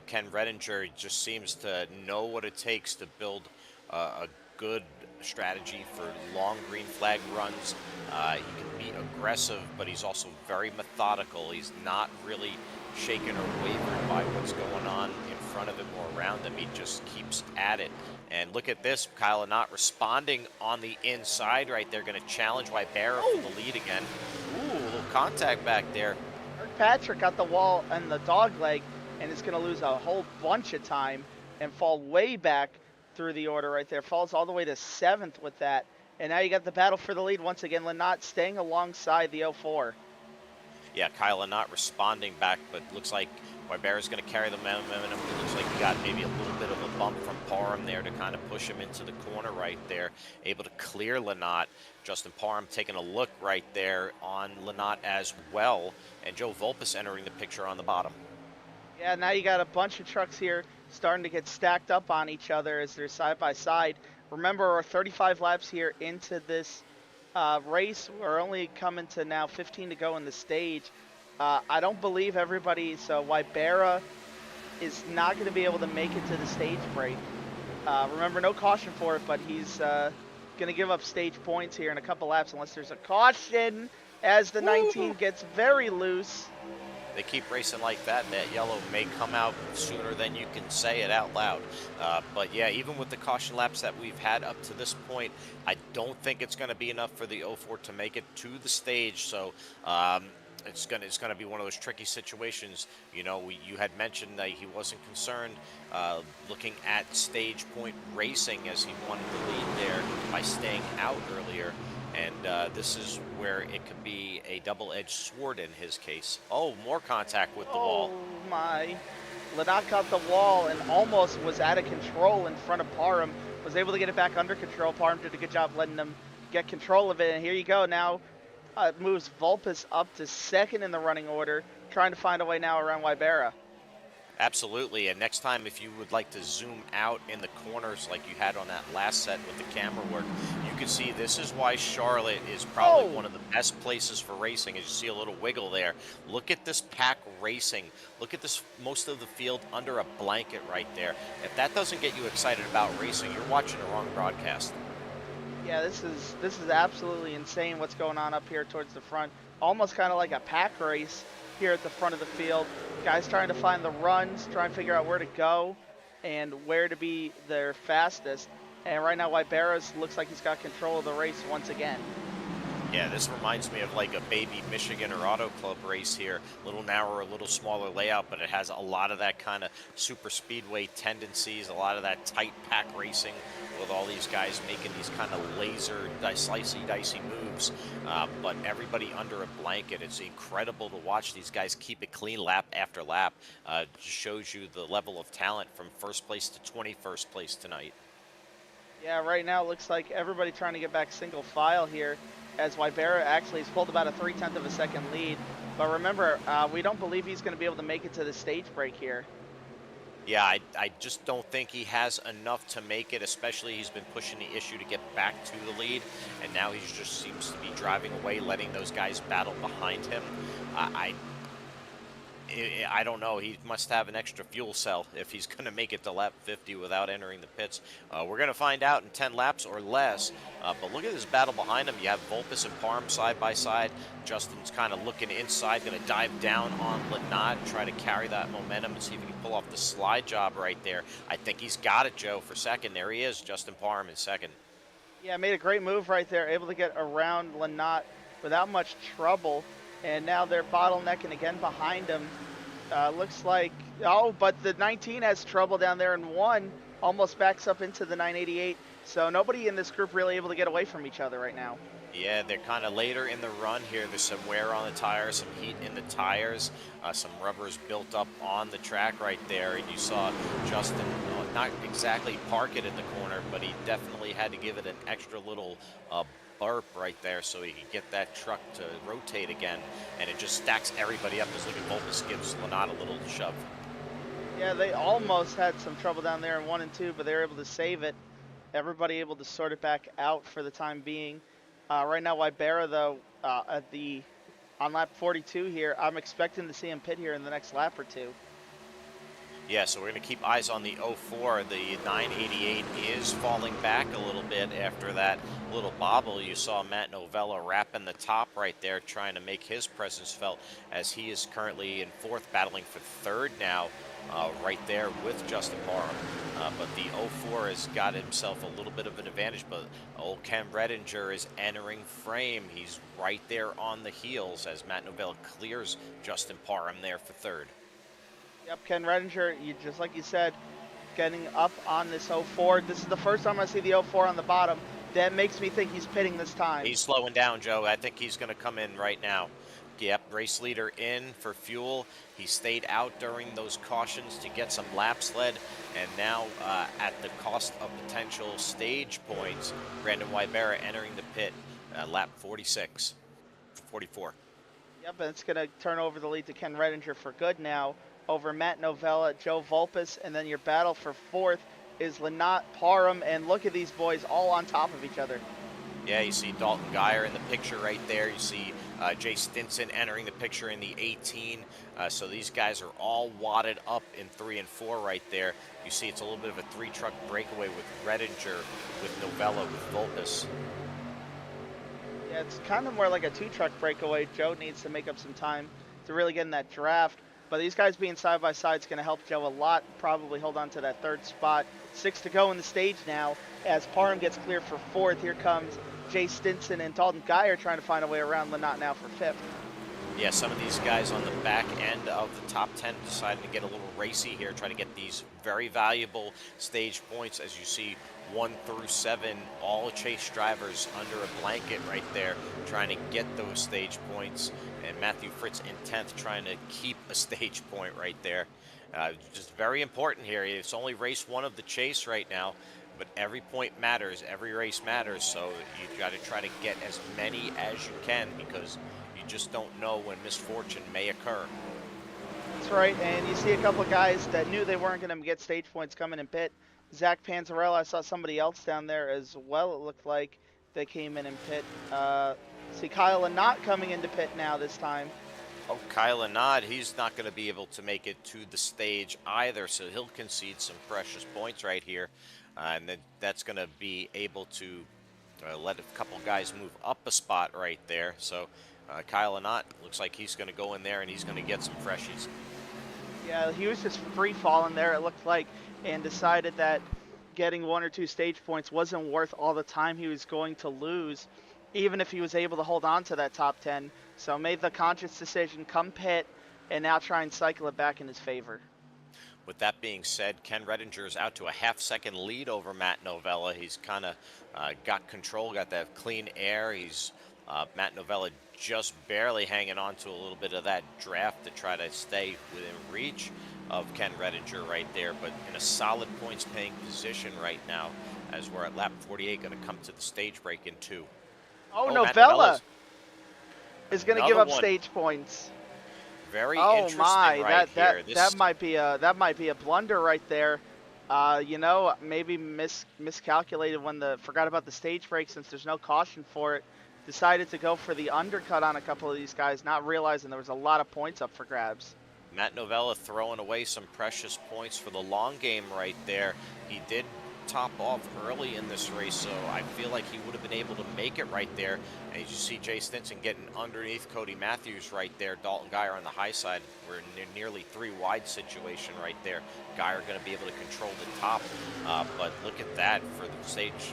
Ken Redinger just seems to know what it takes to build a good strategy for long green flag runs. He can be aggressive, but he's also very methodical. He's not really shaken or wavered by what's going on in front of him or around him. He just keeps at it. And look at this, Kyle not responding on the inside right there. Going to challenge Wybera for the lead again. Ooh, a little contact back there. Kirkpatrick got the wall and the dog leg and is going to lose a whole bunch of time and fall way back through the order right there. Falls all the way to 7th with that. And now you got the battle for the lead once again. Lynott staying alongside the 04. Yeah, Kyle not responding back, but looks like Wybera's going to carry the momentum. It looks like he got maybe a little bit of a bump from Parham there to kind of push him into the corner right there. Able to clear Lynott. Justin Parham taking a look right there on Lynott as well. And Joe Vulpes entering the picture on the bottom. Yeah, now you got a bunch of trucks here starting to get stacked up on each other as they're side by side. Remember, we're 35 laps here into this race. We're only coming to now 15 to go in the stage. I don't believe everybody, so Wybera is not going to be able to make it to the stage break. Remember, no caution for it, but he's going to give up stage points here in a couple laps unless there's a caution as the 19 gets very loose. They keep racing like that, that yellow may come out sooner than you can say it out loud. But yeah, even with the caution laps that we've had up to this point, I don't think it's going to be enough for the 04 to make it to the stage. So it's gonna be one of those tricky situations. You know, you had mentioned that he wasn't concerned looking at stage point racing as he wanted to lead there by staying out earlier. And this is where it could be a double-edged sword in his case. Oh, more contact with the wall. Oh my. Lynott got the wall and almost was out of control in front of Parham. Was able to get it back under control. Parham did a good job letting them get control of it. And here you go. Now moves Vulpes up to 2nd in the running order. Trying to find a way now around Wybera. Absolutely, and next time if you would like to zoom out in the corners like you had on that last set with the camera work, you can see this is why Charlotte is probably one of the best places for racing. As you see a little wiggle there. Look at this pack racing. Look at this, most of the field under a blanket right there. If that doesn't get you excited about racing, you're watching the wrong broadcast. Yeah, this is absolutely insane what's going on up here towards the front. Almost kind of like a pack race here at the front of the field. Guys trying to find the runs, trying to figure out where to go and where to be their fastest. And right now, Wybera looks like he's got control of the race once again. Yeah, this reminds me of like a baby Michigan or Auto Club race here. A little narrower, a little smaller layout, but it has a lot of that kind of super speedway tendencies, a lot of that tight pack racing with all these guys making these kind of laser, slicey, dicey moves. But everybody under a blanket. It's incredible to watch these guys keep it clean lap after lap. Just shows you the level of talent from first place to 21st place tonight. Yeah, right now it looks like everybody trying to get back single file here, as Wybera actually has pulled about a 0.3 of a second lead. But remember, we don't believe he's going to be able to make it to the stage break here. Yeah, I just don't think he has enough to make it, especially he's been pushing the issue to get back to the lead, and now he just seems to be driving away, letting those guys battle behind him. I don't know. He must have an extra fuel cell if he's going to make it to lap 50 without entering the pits. We're going to find out in 10 laps or less. But look at this battle behind him. You have Volpus and Parham side by side. Justin's kind of looking inside, going to dive down on Lanat, try to carry that momentum and see if he can pull off the slide job right there. I think he's got it, Joe, for second. There he is, Justin Parham in second. Yeah, made a great move right there, able to get around Lanat without much trouble. And now they're bottlenecking again behind him. Looks like, oh, but the 19 has trouble down there, and 1 almost backs up into the 988. So nobody in this group really able to get away from each other right now. Yeah, they're kind of later in the run here. There's some wear on the tires, some heat in the tires, some rubbers built up on the track right there. And you saw Justin not exactly park it in the corner, but he definitely had to give it an extra little burp right there so he could get that truck to rotate again. And it just stacks everybody up as look at Volpus gives Lanat a little shove. Yeah, they almost had some trouble down there in 1 and 2, but they were able to save it. Everybody able to sort it back out for the time being. Right now, Wybera, though, on lap 42 here, I'm expecting to see him pit here in the next lap or two. Yeah, so we're going to keep eyes on the 04. The 988 is falling back a little bit after that little bobble. You saw Matt Novella wrapping the top right there, trying to make his presence felt as he is currently in 4th, battling for 3rd now, right there with Justin Parham. But the 04 has got himself a little bit of an advantage, but old Ken Redinger is entering frame. He's right there on the heels as Matt Novella clears Justin Parham there for 3rd. Yep, Ken Redinger, just like you said, getting up on this 04. This is the first time I see the 04 on the bottom. That makes me think he's pitting this time. He's slowing down, Joe. I think he's going to come in right now. Yep, race leader in for fuel. He stayed out during those cautions to get some lap sled. And now at the cost of potential stage points, Brandon Wybera entering the pit, lap 46, 44. Yep, and it's going to turn over the lead to Ken Redinger for good now over Matt Novella, Joe Volpus, and then your battle for 4th is Lanat, Parham, and look at these boys all on top of each other. Yeah, you see Dalton Geyer in the picture right there. You see Jay Stinson entering the picture in the 18. So these guys are all wadded up in 3 and 4 right there. You see it's a little bit of a 3-truck breakaway with Redinger, with Novella, with Volpus. Yeah, it's kind of more like a 2-truck breakaway. Joe needs to make up some time to really get in that draft. But these guys being side by side is going to help Joe a lot. Probably hold on to that 3rd spot. 6 to go in the stage now. As Parham gets clear for 4th, here comes Jay Stinson and Dalton Geyer trying to find a way around Lanat now for 5th. Yeah, some of these guys on the back end of the top 10 deciding to get a little racy here, trying to get these very valuable stage points. As you see, 1 through 7, all chase drivers under a blanket right there, trying to get those stage points. And Matthew Fritz in 10th, trying to keep a stage point right there. Just very important here. It's only race 1 of the chase right now, but every point matters. Every race matters. So you got to try to get as many as you can because you just don't know when misfortune may occur. That's right, and you see a couple of guys that knew they weren't going to get stage points coming in pit. Zach Panzarella, I saw somebody else down there as well, it looked like they came in pit. See Kyle Lanat coming into pit now this time. Oh, Kyle Lanat, he's not going to be able to make it to the stage either, so he'll concede some precious points right here. And then that's going to be able to let a couple guys move up a spot right there. So Kyle Lanat looks like he's going to go in there and he's going to get some freshies. Yeah, he was just free falling there, it looked like, and decided that getting 1 or 2 stage points wasn't worth all the time he was going to lose, even if he was able to hold on to that top 10. So made the conscious decision, come pit, and now try and cycle it back in his favor. With that being said, Ken Redinger is out to a half-second lead over Matt Novella. He's kind of got control, got that clean air. He's Matt Novella just barely hanging on to a little bit of that draft to try to stay within reach of Ken Redinger right there, but in a solid points-paying position right now as we're at lap 48, going to come to the stage break in 2. Oh, Novella is going to give up stage points. Very interesting right here. That might be a blunder right there. You know, maybe miscalculated when forgot about the stage break since there's no caution for it. Decided to go for the undercut on a couple of these guys, not realizing there was a lot of points up for grabs. Matt Novella throwing away some precious points for the long game right there. He did top off early in this race, so I feel like he would have been able to make it right there. And you see Jay Stinson getting underneath Cody Matthews right there. Dalton Geyer on the high side. We're in nearly 3 wide situation right there. Geyer going to be able to control the top, but look at that for the stage.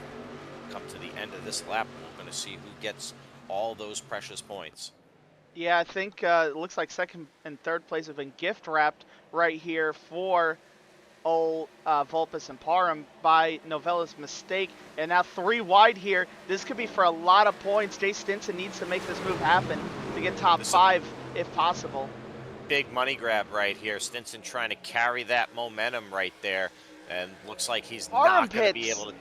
Come to the end of this lap, we're going to see who gets all those precious points. Yeah, I think it looks like second and third place have been gift wrapped right here for old Vulpes and Parham by Novella's mistake. And now 3 wide here. This could be for a lot of points. Jay Stinson needs to make this move happen to get top 5 if possible. Big money grab right here. Stinson trying to carry that momentum right there. And looks like he's not going to be able to.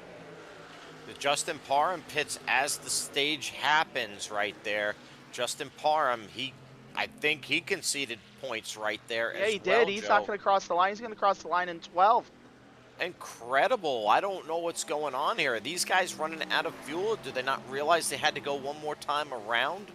Justin Parham pits as the stage happens right there. Justin Parham, I think he conceded points right there as well. Yeah, he did. He's not going to cross the line. He's going to cross the line in 12. Incredible. I don't know what's going on here. Are these guys running out of fuel? Did they not realize they had to go one more time around?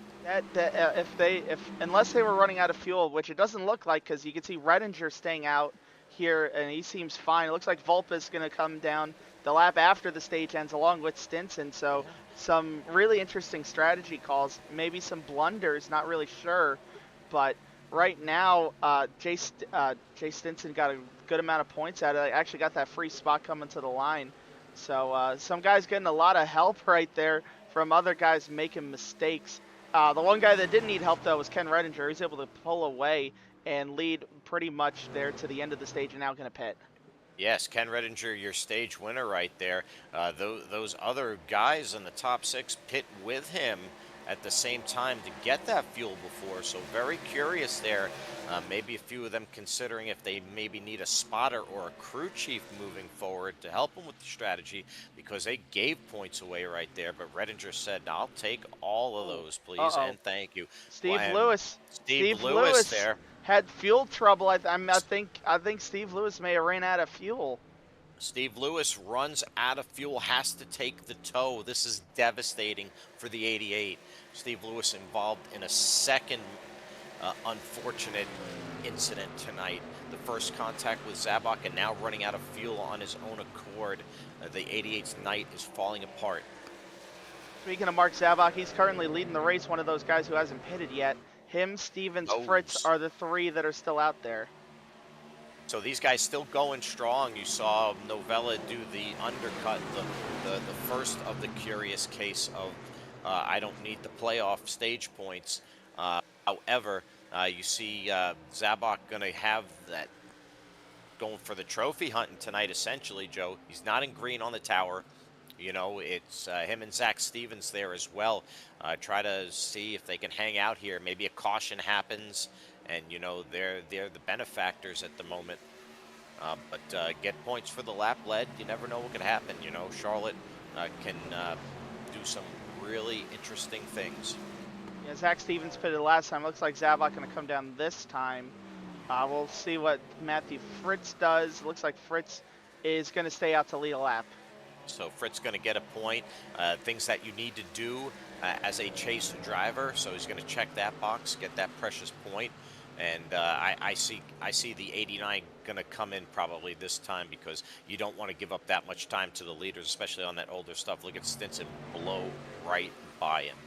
Unless they were running out of fuel, which it doesn't look like, because you can see Redinger staying out here, and he seems fine. It looks like Vulpes is going to come down the lap after the stage ends along with Stinson. So some really interesting strategy calls, maybe some blunders, not really sure. But right now, Jay Stinson got a good amount of points out of it. Actually got that free spot coming to the line. So some guys getting a lot of help right there from other guys making mistakes. The one guy that didn't need help, though, was Ken Redinger. He was able to pull away and lead pretty much there to the end of the stage and now going to pit. Yes, Ken Redinger, your stage winner right there. Those other guys in the top 6 pit with him at the same time to get that fuel before. So very curious there. Maybe a few of them considering if they maybe need a spotter or a crew chief moving forward to help them with the strategy, because they gave points away right there. But Redinger said, "I'll take all of those, please, and thank you." Steve Lewis there had fuel trouble. I think Steve Lewis may have ran out of fuel. Steve Lewis runs out of fuel, has to take the tow. This is devastating for the 88. Steve Lewis involved in a second unfortunate incident tonight. The first contact with Zabok, and now running out of fuel on his own accord. The 88's night is falling apart. Speaking of Mark Zabok, he's currently leading the race, one of those guys who hasn't pitted yet. Him, Stevens, Fritz are the 3 that are still out there. So these guys still going strong. You saw Novella do the undercut, the first of the curious case of I don't need the playoff stage points. However, you see Zabok going to have that going for the trophy hunting tonight, essentially, Joe. He's not in green on the tower. You know, it's him and Zach Stevens there as well. Try to see if they can hang out here. Maybe a caution happens, and, you know, they're the benefactors at the moment. But get points for the lap lead. You never know what could happen. You know, Charlotte can do some really interesting things. Yeah, Zach Stevens pitted last time. Looks like Zabok going to come down this time. We'll see what Matthew Fritz does. Looks like Fritz is going to stay out to lead a lap. So Fritz going to get a point. Things that you need to do as a chase driver. So he's going to check that box, get that precious point. And I see the 89 going to come in probably this time, because you don't want to give up that much time to the leaders, especially on that older stuff. Look at Stinson blow right by him.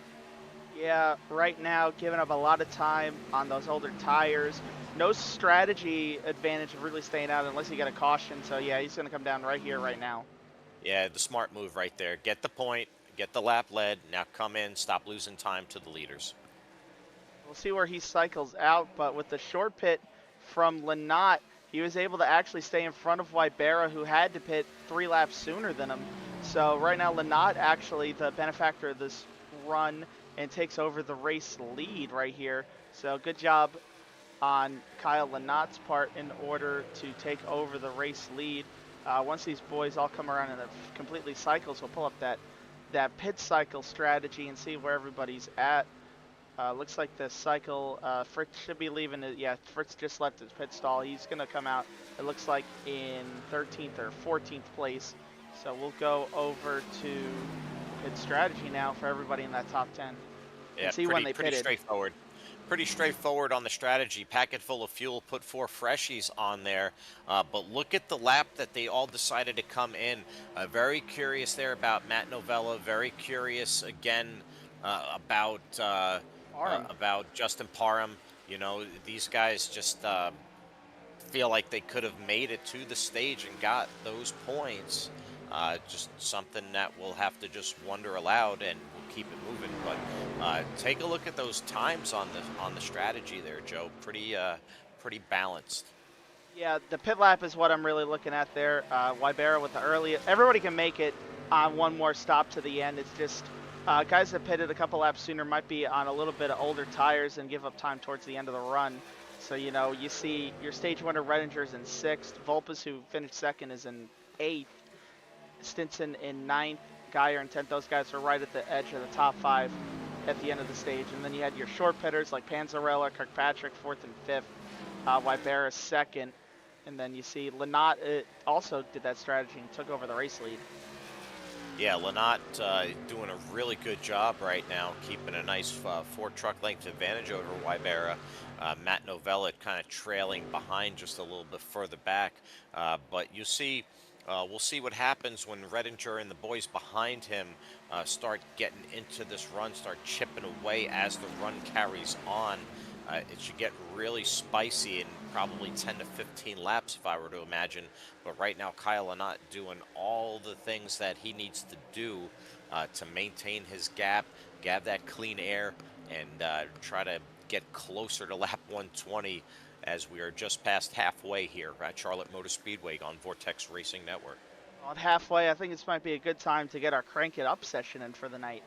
Yeah, right now giving up a lot of time on those older tires. No strategy advantage of really staying out unless you get a caution. So yeah, he's going to come down right here, right now. Yeah, the smart move right there. Get the point, get the lap lead. Now come in, stop losing time to the leaders. We'll see where he cycles out, but with the short pit from Lynott, he was able to actually stay in front of Wybera, who had to pit 3 laps sooner than him. So right now, Lynott actually the benefactor of this run and takes over the race lead right here. So good job on Kyle Lynott's part in order to take over the race lead. Once these boys all come around and have completely cycles, we'll pull up that pit cycle strategy and see where everybody's at. Looks like the cycle, Fritz should be leaving it. Yeah, Fritz just left his pit stall. He's going to come out, it looks like, in 13th or 14th place. So we'll go over to pit strategy now for everybody in that top 10. Yeah, and see when they pretty pitted. straightforward. pretty straightforward on the strategy. Packet full of fuel, put 4 freshies on there. But look at the lap that they all decided to come in. Very curious there about Matt Novella. Very curious again Arm. about Justin Parham. You know, these guys just feel like they could have made it to the stage and got those points. Just something that we'll have to just wonder aloud, and we'll keep it moving. But take a look at those times on the strategy there, Joe. Pretty balanced. Yeah, the pit lap is what I'm really looking at there. Wybera with the early. Everybody can make it on one more stop to the end. It's just guys that pitted a couple laps sooner might be on a little bit of older tires and give up time towards the end of the run. So, you know, you see your stage winner Redinger's in 6th. Volpus, who finished 2nd, is in 8th. Stinson in 9th. Geyer in 10th. Those guys are right at the edge of the top 5 at the end of the stage. And then you had your short pitters like Panzarella, Kirkpatrick, 4th and 5th. Wybera 2nd. And then you see Lynott also did that strategy and took over the race lead. Yeah, Lynott doing a really good job right now, keeping a nice 4 truck length advantage over Wybera. Matt Novella kind of trailing behind just a little bit further back. But you see, we'll see what happens when Redinger and the boys behind him start getting into this run, start chipping away as the run carries on. It should get really spicy in probably 10 to 15 laps, if I were to imagine. But right now, Kyle Lynott doing all the things that he needs to do to maintain his gap, gab that clean air, and try to get closer to lap 120 as we are just past halfway here at Charlotte Motor Speedway on Vortex Racing Network. On halfway, I think this might be a good time to get our Crank It Up session in for the night.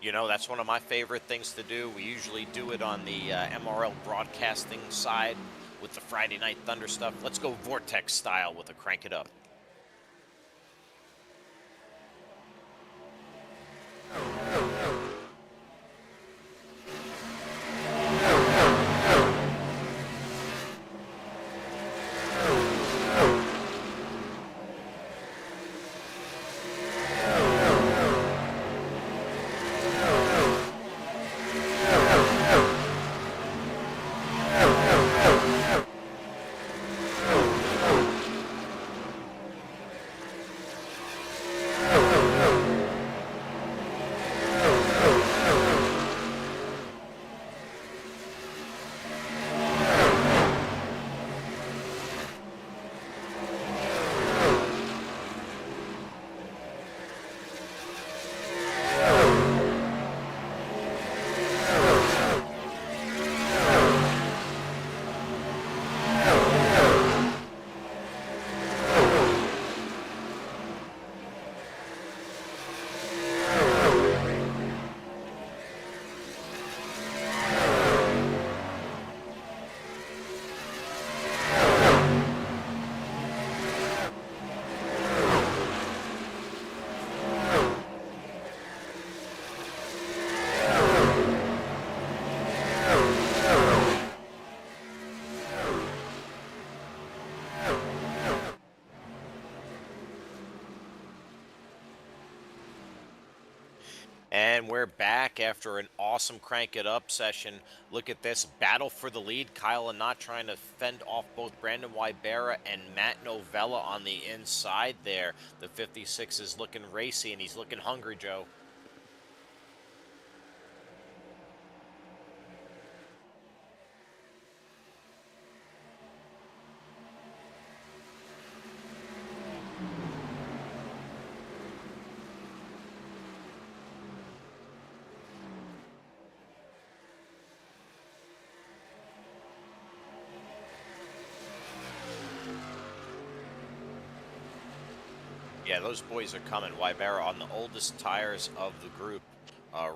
You know, that's one of my favorite things to do. We usually do it on the MRL broadcasting side with the Friday Night Thunder stuff. Let's go Vortex style with a Crank It Up. And we're back after an awesome Crank It Up session. Look at this battle for the lead. Kyle Lynott trying to fend off both Brandon Wybera and Matt Novella on the inside there. The 56 is looking racy, and he's looking hungry, Joe. Yeah, those boys are coming. Wybera on the oldest tires of the group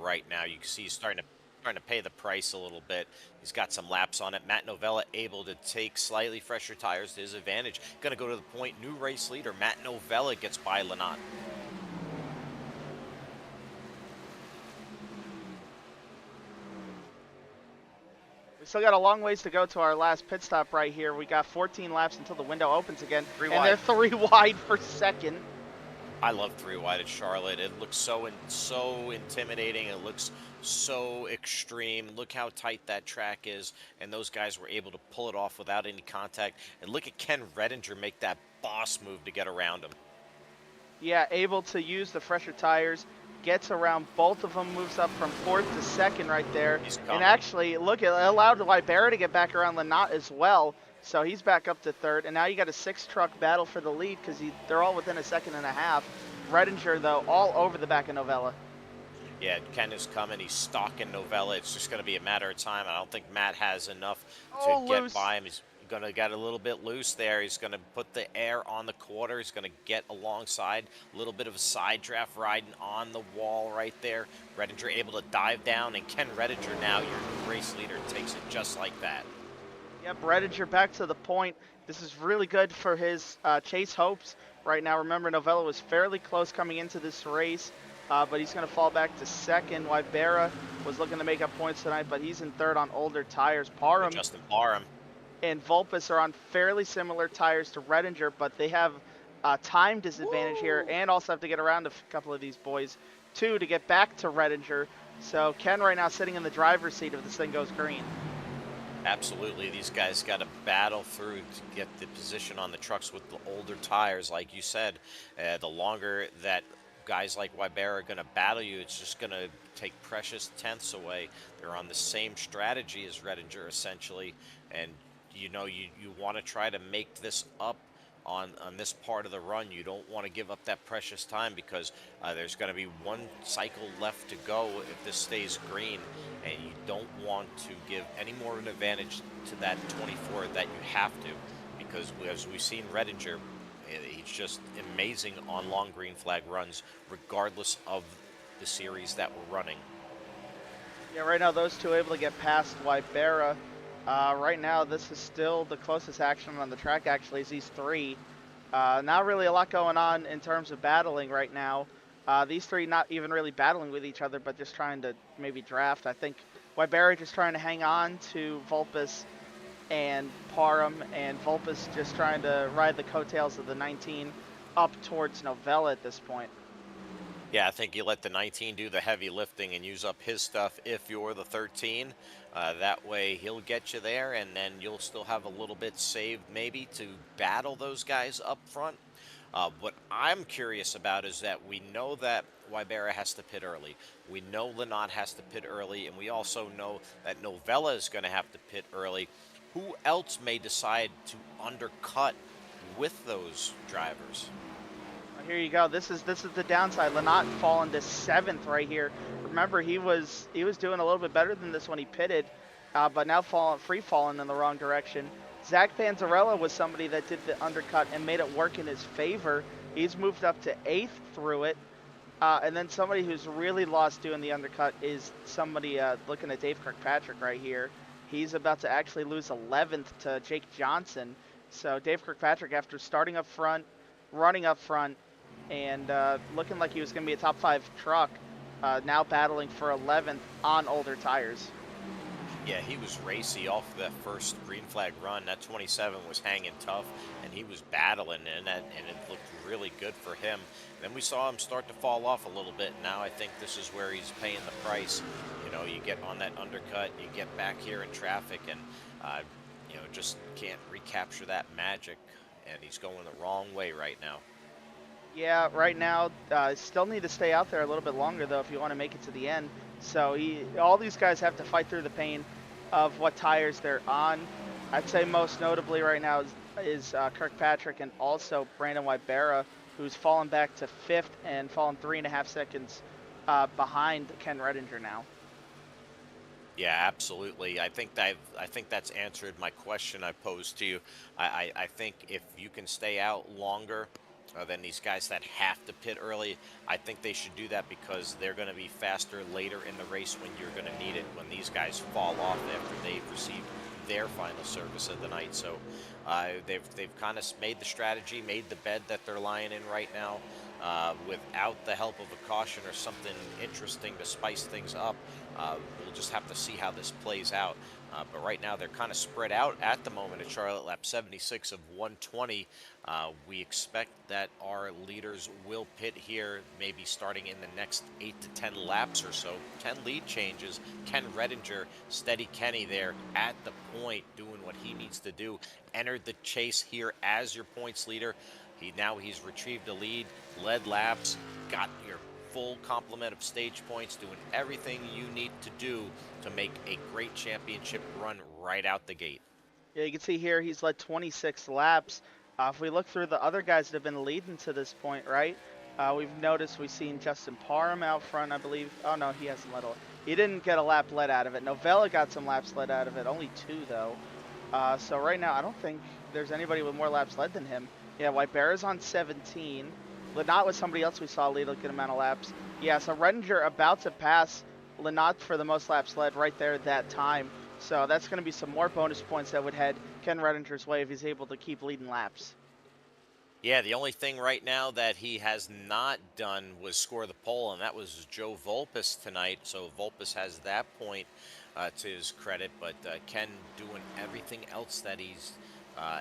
right now. You can see he's starting to pay the price a little bit. He's got some laps on it. Matt Novella able to take slightly fresher tires to his advantage. Going to go to the point. New race leader Matt Novella gets by Lynott. We still got a long ways to go to our last pit stop right here. We got 14 laps until the window opens again. Three and wide. they're 3 wide for second. I love three wide at Charlotte. It looks so intimidating. It looks so extreme. Look how tight that track is, and those guys were able to pull it off without any contact. And look at Ken Redinger make that boss move to get around him. Yeah, able to use the fresher tires, gets around both of them, moves up from fourth to second right there. He's And coming. actually, look, it allowed Libera to get back around Lanat as well. So he's back up to third. And now you got a 6-truck battle for the lead because they're all within a second and a half. Redinger, though, all over the back of Novella. Yeah, Ken is coming. He's stalking Novella. It's just going to be a matter of time. I don't think Matt has enough to get Loose. by him. He's going to get a little bit loose there. He's going to put the air on the quarter. He's going to get alongside. A little bit of a side draft riding on the wall right there. Redinger able to dive down, and Ken Redinger now, your race leader, takes it just like that. Yep, Redinger back to the point. This is really good for his chase hopes right now. Remember, Novella was fairly close coming into this race, but he's going to fall back to second. Wybera was looking to make up points tonight, but he's in third on older tires. Parham Justin Parham. and Vulpes are on fairly similar tires to Redinger, but they have a time disadvantage here and also have to get around a couple of these boys, too, to get back to Redinger. So Ken right now sitting in the driver's seat if this thing goes green. Absolutely. These guys got to battle through to get the position on the trucks with the older tires. Like you said, the longer that guys like Wybera are going to battle you, it's just going to take precious tenths away. They're on the same strategy as Redinger, essentially. And, you know, you want to try to make this up on this part of the run. You don't want to give up that precious time because there's going to be one cycle left to go if this stays green, and you don't want to give any more of an advantage to that 24 that you have to, because as we've seen Redinger, he's just amazing on long green flag runs regardless of the series that we're running. Yeah, right now those two are able to get past Wybera. Right now, this is still the closest action on the track, actually, is these three. Not really a lot going on in terms of battling right now. These three not even really battling with each other, but just trying to maybe draft. I think Wybera just trying to hang on to Vulpes and Parham, and Vulpes just trying to ride the coattails of the 19 up towards Novella at this point. Yeah, I think you let the 19 do the heavy lifting and use up his stuff if you're the 13. That way he'll get you there, and then you'll still have a little bit saved maybe to battle those guys up front. What I'm curious about is that we know that Wybera has to pit early. We know Lanat has to pit early, and we also know that Novella is going to have to pit early. Who else may decide to undercut with those drivers? Here you go. This is the downside. Lanat falling to 7th right here. Remember, he was doing a little bit better than this when he pitted, but now free falling in the wrong direction. Zach Panzarella was somebody that did the undercut and made it work in his favor. He's moved up to 8th through it. And then somebody who's really lost doing the undercut is somebody looking at Dave Kirkpatrick right here. He's about to actually lose 11th to Jake Johnson. So Dave Kirkpatrick, after starting up front, running up front, and looking like he was going to be a top 5 truck, now battling for 11th on older tires. Yeah, he was racy off of that first green flag run. That 27 was hanging tough, and he was battling in it, and it looked really good for him. Then we saw him start to fall off a little bit. Now I think this is where he's paying the price. You know, you get on that undercut, you get back here in traffic, and you know, just can't recapture that magic, and he's going the wrong way right now. Yeah, right now, still need to stay out there a little bit longer, though, if you want to make it to the end. So all these guys have to fight through the pain of what tires they're on. I'd say most notably right now is Kirkpatrick and also Brandon Wybera, who's fallen back to 5th and fallen 3.5 seconds behind Ken Redinger now. Yeah, absolutely. I think that's answered my question I posed to you. I think if you can stay out longer than these guys that have to pit early, I think they should do that because they're going to be faster later in the race when you're going to need it, when these guys fall off after they've received their final service of the night. So they've kind of made the strategy, made the bed that they're lying in right now, without the help of a caution or something interesting to spice things up. We'll just have to see how this plays out. But right now they're kind of spread out at the moment at Charlotte lap 76 of 120. We expect that our leaders will pit here, maybe starting in the next 8 to 10 laps or so. 10 lead changes. Ken Redinger, steady Kenny there at the point, doing what he needs to do. Entered the chase here as your points leader. He's retrieved a lead, led laps, got your full complement of stage points, doing everything you need to do to make a great championship run right out the gate. Yeah, you can see here he's led 26 laps. If we look through the other guys that have been leading to this point, right? We've seen Justin Parham out front, I believe. Oh no, he hasn't led. He didn't get a lap led out of it. Novella got some laps led out of it, only 2 though. So right now, I don't think there's anybody with more laps led than him. Yeah, Wybera's on 17. Linot was somebody else we saw lead a good amount of laps. Yeah, so Redinger about to pass Linot for the most laps led right there at that time. So that's going to be some more bonus points that would head Ken Redinger's way if he's able to keep leading laps. Yeah, the only thing right now that he has not done was score the pole, and that was Joe Volpes tonight. So Volpes has that point to his credit, but Ken doing everything else that he's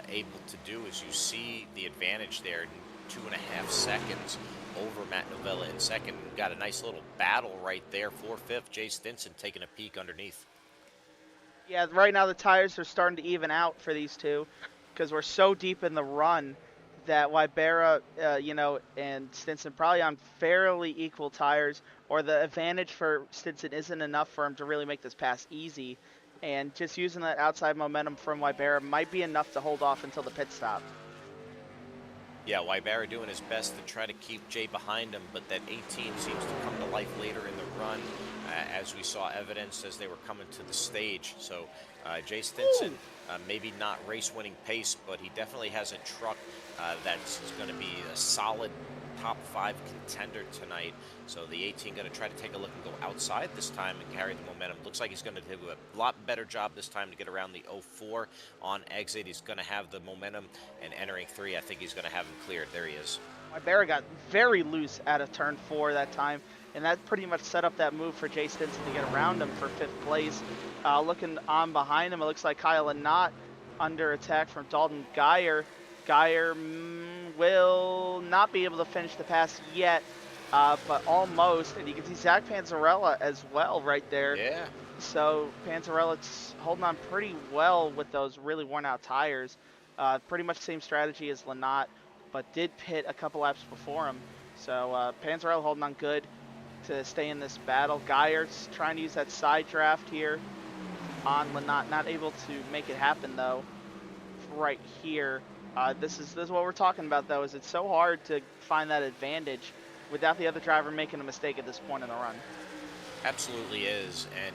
able to do. As you see the advantage there, 2.5 seconds over Matt Novella in second. Got a nice little battle right there. 4th, Jay Stinson taking a peek underneath. Yeah, right now the tires are starting to even out for these two because we're so deep in the run that Wybera, and Stinson probably on fairly equal tires, or the advantage for Stinson isn't enough for him to really make this pass easy. And just using that outside momentum from Wybera might be enough to hold off until the pit stop. Yeah, Wybera doing his best to try to keep Jay behind him, but that 18 seems to come to life later in the run, as we saw evidence as they were coming to the stage. So Jay Stinson, maybe not race-winning pace, but he definitely has a truck that's going to be a solid top 5 contender tonight. So the 18 going to try to take a look and go outside this time and carry the momentum. Looks like he's going to do a lot better job this time to get around the 04 on exit. He's going to have the momentum, and entering 3, I think he's going to have him cleared. There he is. Wybera got very loose out of turn 4 that time, and that pretty much set up that move for Jay Stinson to get around him for 5th place. Looking on behind him, it looks like Kyle Linot under attack from Dalton Geyer. Geyer will not be able to finish the pass yet, but almost. And you can see Zach Panzarella as well right there. Yeah. So Panzarella's holding on pretty well with those really worn out tires. Pretty much the same strategy as Linot, but did pit a couple laps before him. So Panzarella holding on good to stay in this battle. Geyer's trying to use that side draft here on Linot. Not able to make it happen though right here. This is what we're talking about though, is it's so hard to find that advantage without the other driver making a mistake at this point in the run. Absolutely is, and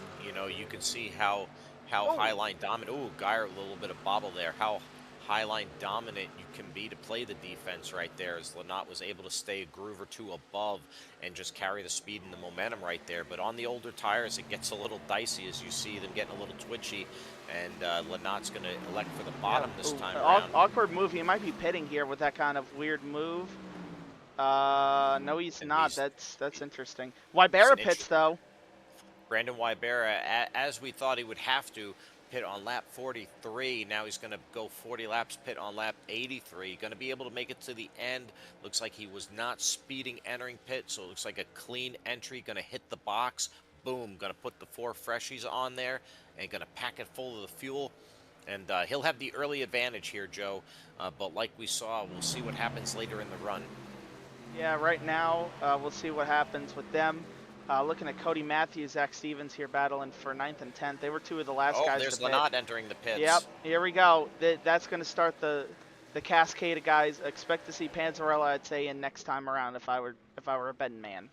you can see how highline dominant. Ooh, Geyer, a little bit of bobble there. How highline dominant you can be to play the defense right there, as Linot was able to stay a groove or 2 above and just carry the speed and the momentum right there. But on the older tires, it gets a little dicey as you see them getting a little twitchy, and Linot's going to elect for the bottom this time around. Awkward move. He might be pitting here with that kind of weird move. No, he's not. That's interesting. Wybera pits though. Brandon Wybera, as we thought he would have to, pit on lap 43. Now he's going to go 40 laps, pit on lap 83. Going to be able to make it to the end. Looks like he was not speeding entering pit, so it looks like a clean entry. Going to hit the box. Boom. Going to put the 4 freshies on there and going to pack it full of the fuel. And he'll have the early advantage here, Joe. But like we saw, we'll see what happens later in the run. Yeah, right now we'll see what happens with them. Looking at Cody Matthews, Zach Stevens here battling for 9th and 10th. They were 2 of the last guys there's to pit. Linot entering the pits. Yep, here we go. That's going to start the cascade of guys. Expect to see Panzarella, I'd say, in next time around if I were a betting man.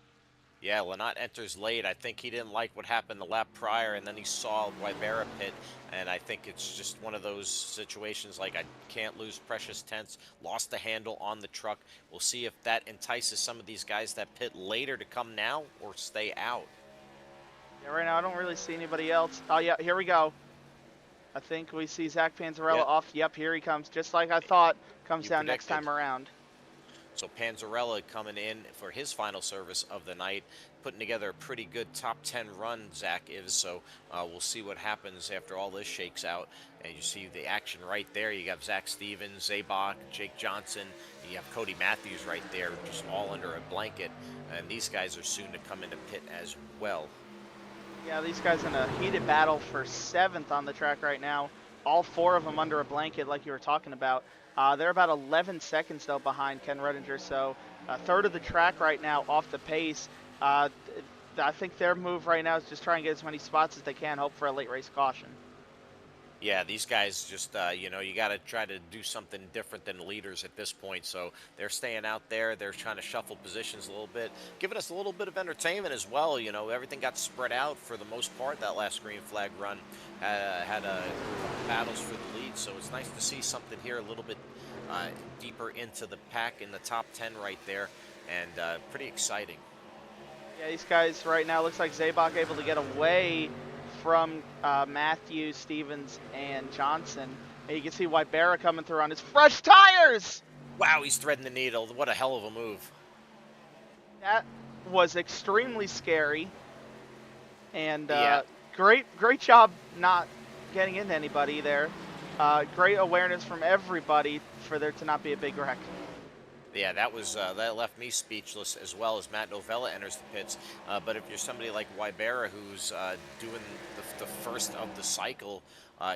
Yeah, Linot enters late. I think he didn't like what happened the lap prior, and then he saw Wybera pit, and I think it's just one of those situations like I can't lose precious tenths, lost the handle on the truck. We'll see if that entices some of these guys that pit later to come now or stay out. Yeah, right now I don't really see anybody else. Oh, yeah, here we go. I think we see Zach Panzarella off. Yep, here he comes. Just like I thought, comes down next time around. So Panzarella coming in for his final service of the night, putting together a pretty good top 10 run, Zach is. So we'll see what happens after all this shakes out. And you see the action right there. You got Zach Stevens, Zabok, Jake Johnson. You have Cody Matthews right there, just all under a blanket. And these guys are soon to come into pit as well. Yeah, these guys in a heated battle for 7th on the track right now. All 4 of them under a blanket like you were talking about. They're about 11 seconds, though, behind Ken Redinger, so a third of the track right now off the pace. I think their move right now is just try and get as many spots as they can, hope for a late race caution. Yeah, these guys just, you know, you got to try to do something different than leaders at this point. So they're staying out there. They're trying to shuffle positions a little bit, giving us a little bit of entertainment as well. You know, everything got spread out for the most part. That last green flag run had a couple battles for the lead. So it's nice to see something here a little bit deeper into the pack in the top 10 right there. And pretty exciting. Yeah, these guys right now, looks like Zabok able to get away from Matthews, Stevens, and Johnson. And you can see Wybera coming through on his fresh tires. Wow, he's threading the needle. What a hell of a move. That was extremely scary. And Yeah. great job not getting into anybody there. Great awareness from everybody for there to not be a big wreck. Yeah, that was that left me speechless as well as Matt Novella enters the pits. But if you're somebody like Wybera who's doing the first of the cycle,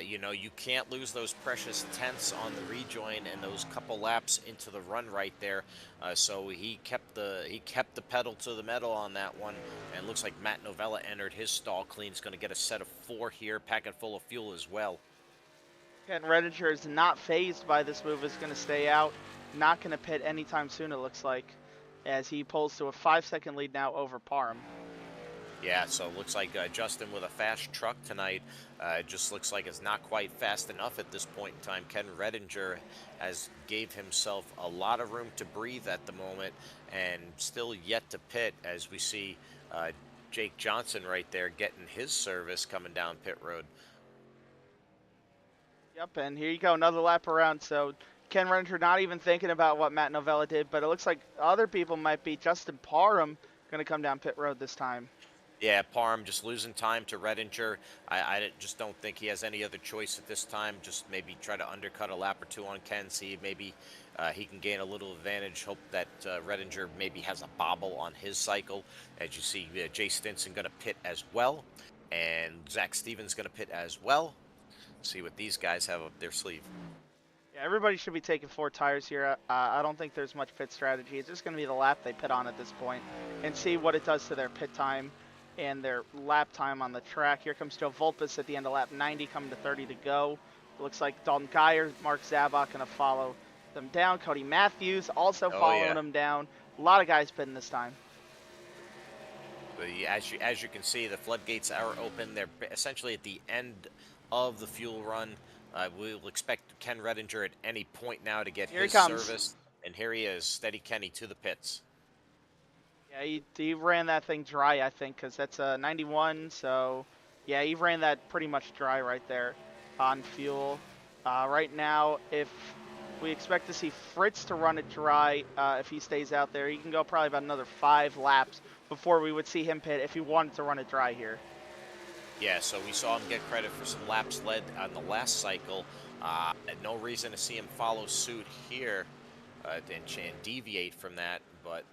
you know, you can't lose those precious tenths on the rejoin and those couple laps into the run right there. So he kept the pedal to the metal on that one, and it looks like Matt Novella entered his stall clean. He's going to get a set of 4 here, packing full of fuel as well. Ken Redinger is not phased by this move, is going to stay out. Not going to pit anytime soon, it looks like, as he pulls to a 5-second lead now over Parham. Yeah, so it looks like Justin with a fast truck tonight. Just looks like it's not quite fast enough at this point in time. Ken Redinger has gave himself a lot of room to breathe at the moment and still yet to pit, as we see Jake Johnson right there getting his service coming down pit road. Yep, and here you go, another lap around. So Ken Redinger not even thinking about what Matt Novella did, but it looks like other people might be. Justin Parham going to come down pit road this time. Yeah, Parham just losing time to Redinger. I just don't think he has any other choice at this time. Just maybe try to undercut a lap or 2 on Ken, see maybe he can gain a little advantage. Hope that Redinger maybe has a bobble on his cycle. As you see, Jay Stinson going to pit as well, and Zach Stevens going to pit as well. See what these guys have up their sleeve. Yeah, everybody should be taking 4 tires here. I don't think there's much pit strategy. It's just going to be the lap they pit on at this point and see what it does to their pit time and their lap time on the track. Here comes Joe Vulpes at the end of lap 90, coming to 30 to go. It looks like Dalton Geyer, Mark Zabok going to follow them down. Cody Matthews also following them down. A lot of guys pitting this time. As you can see, the floodgates are open. They're essentially at the end of the fuel run. We'll expect Ken Redinger at any point now to get his service. And here he is, steady Kenny to the pits. Yeah, he ran that thing dry, I think, because that's a 91. So, yeah, he ran that pretty much dry right there on fuel. Right now, if we expect to see Fritz to run it dry, if he stays out there, he can go probably about another 5 laps before we would see him pit if he wanted to run it dry here. Yeah, so we saw him get credit for some laps led on the last cycle. No reason to see him follow suit here and deviate from that, but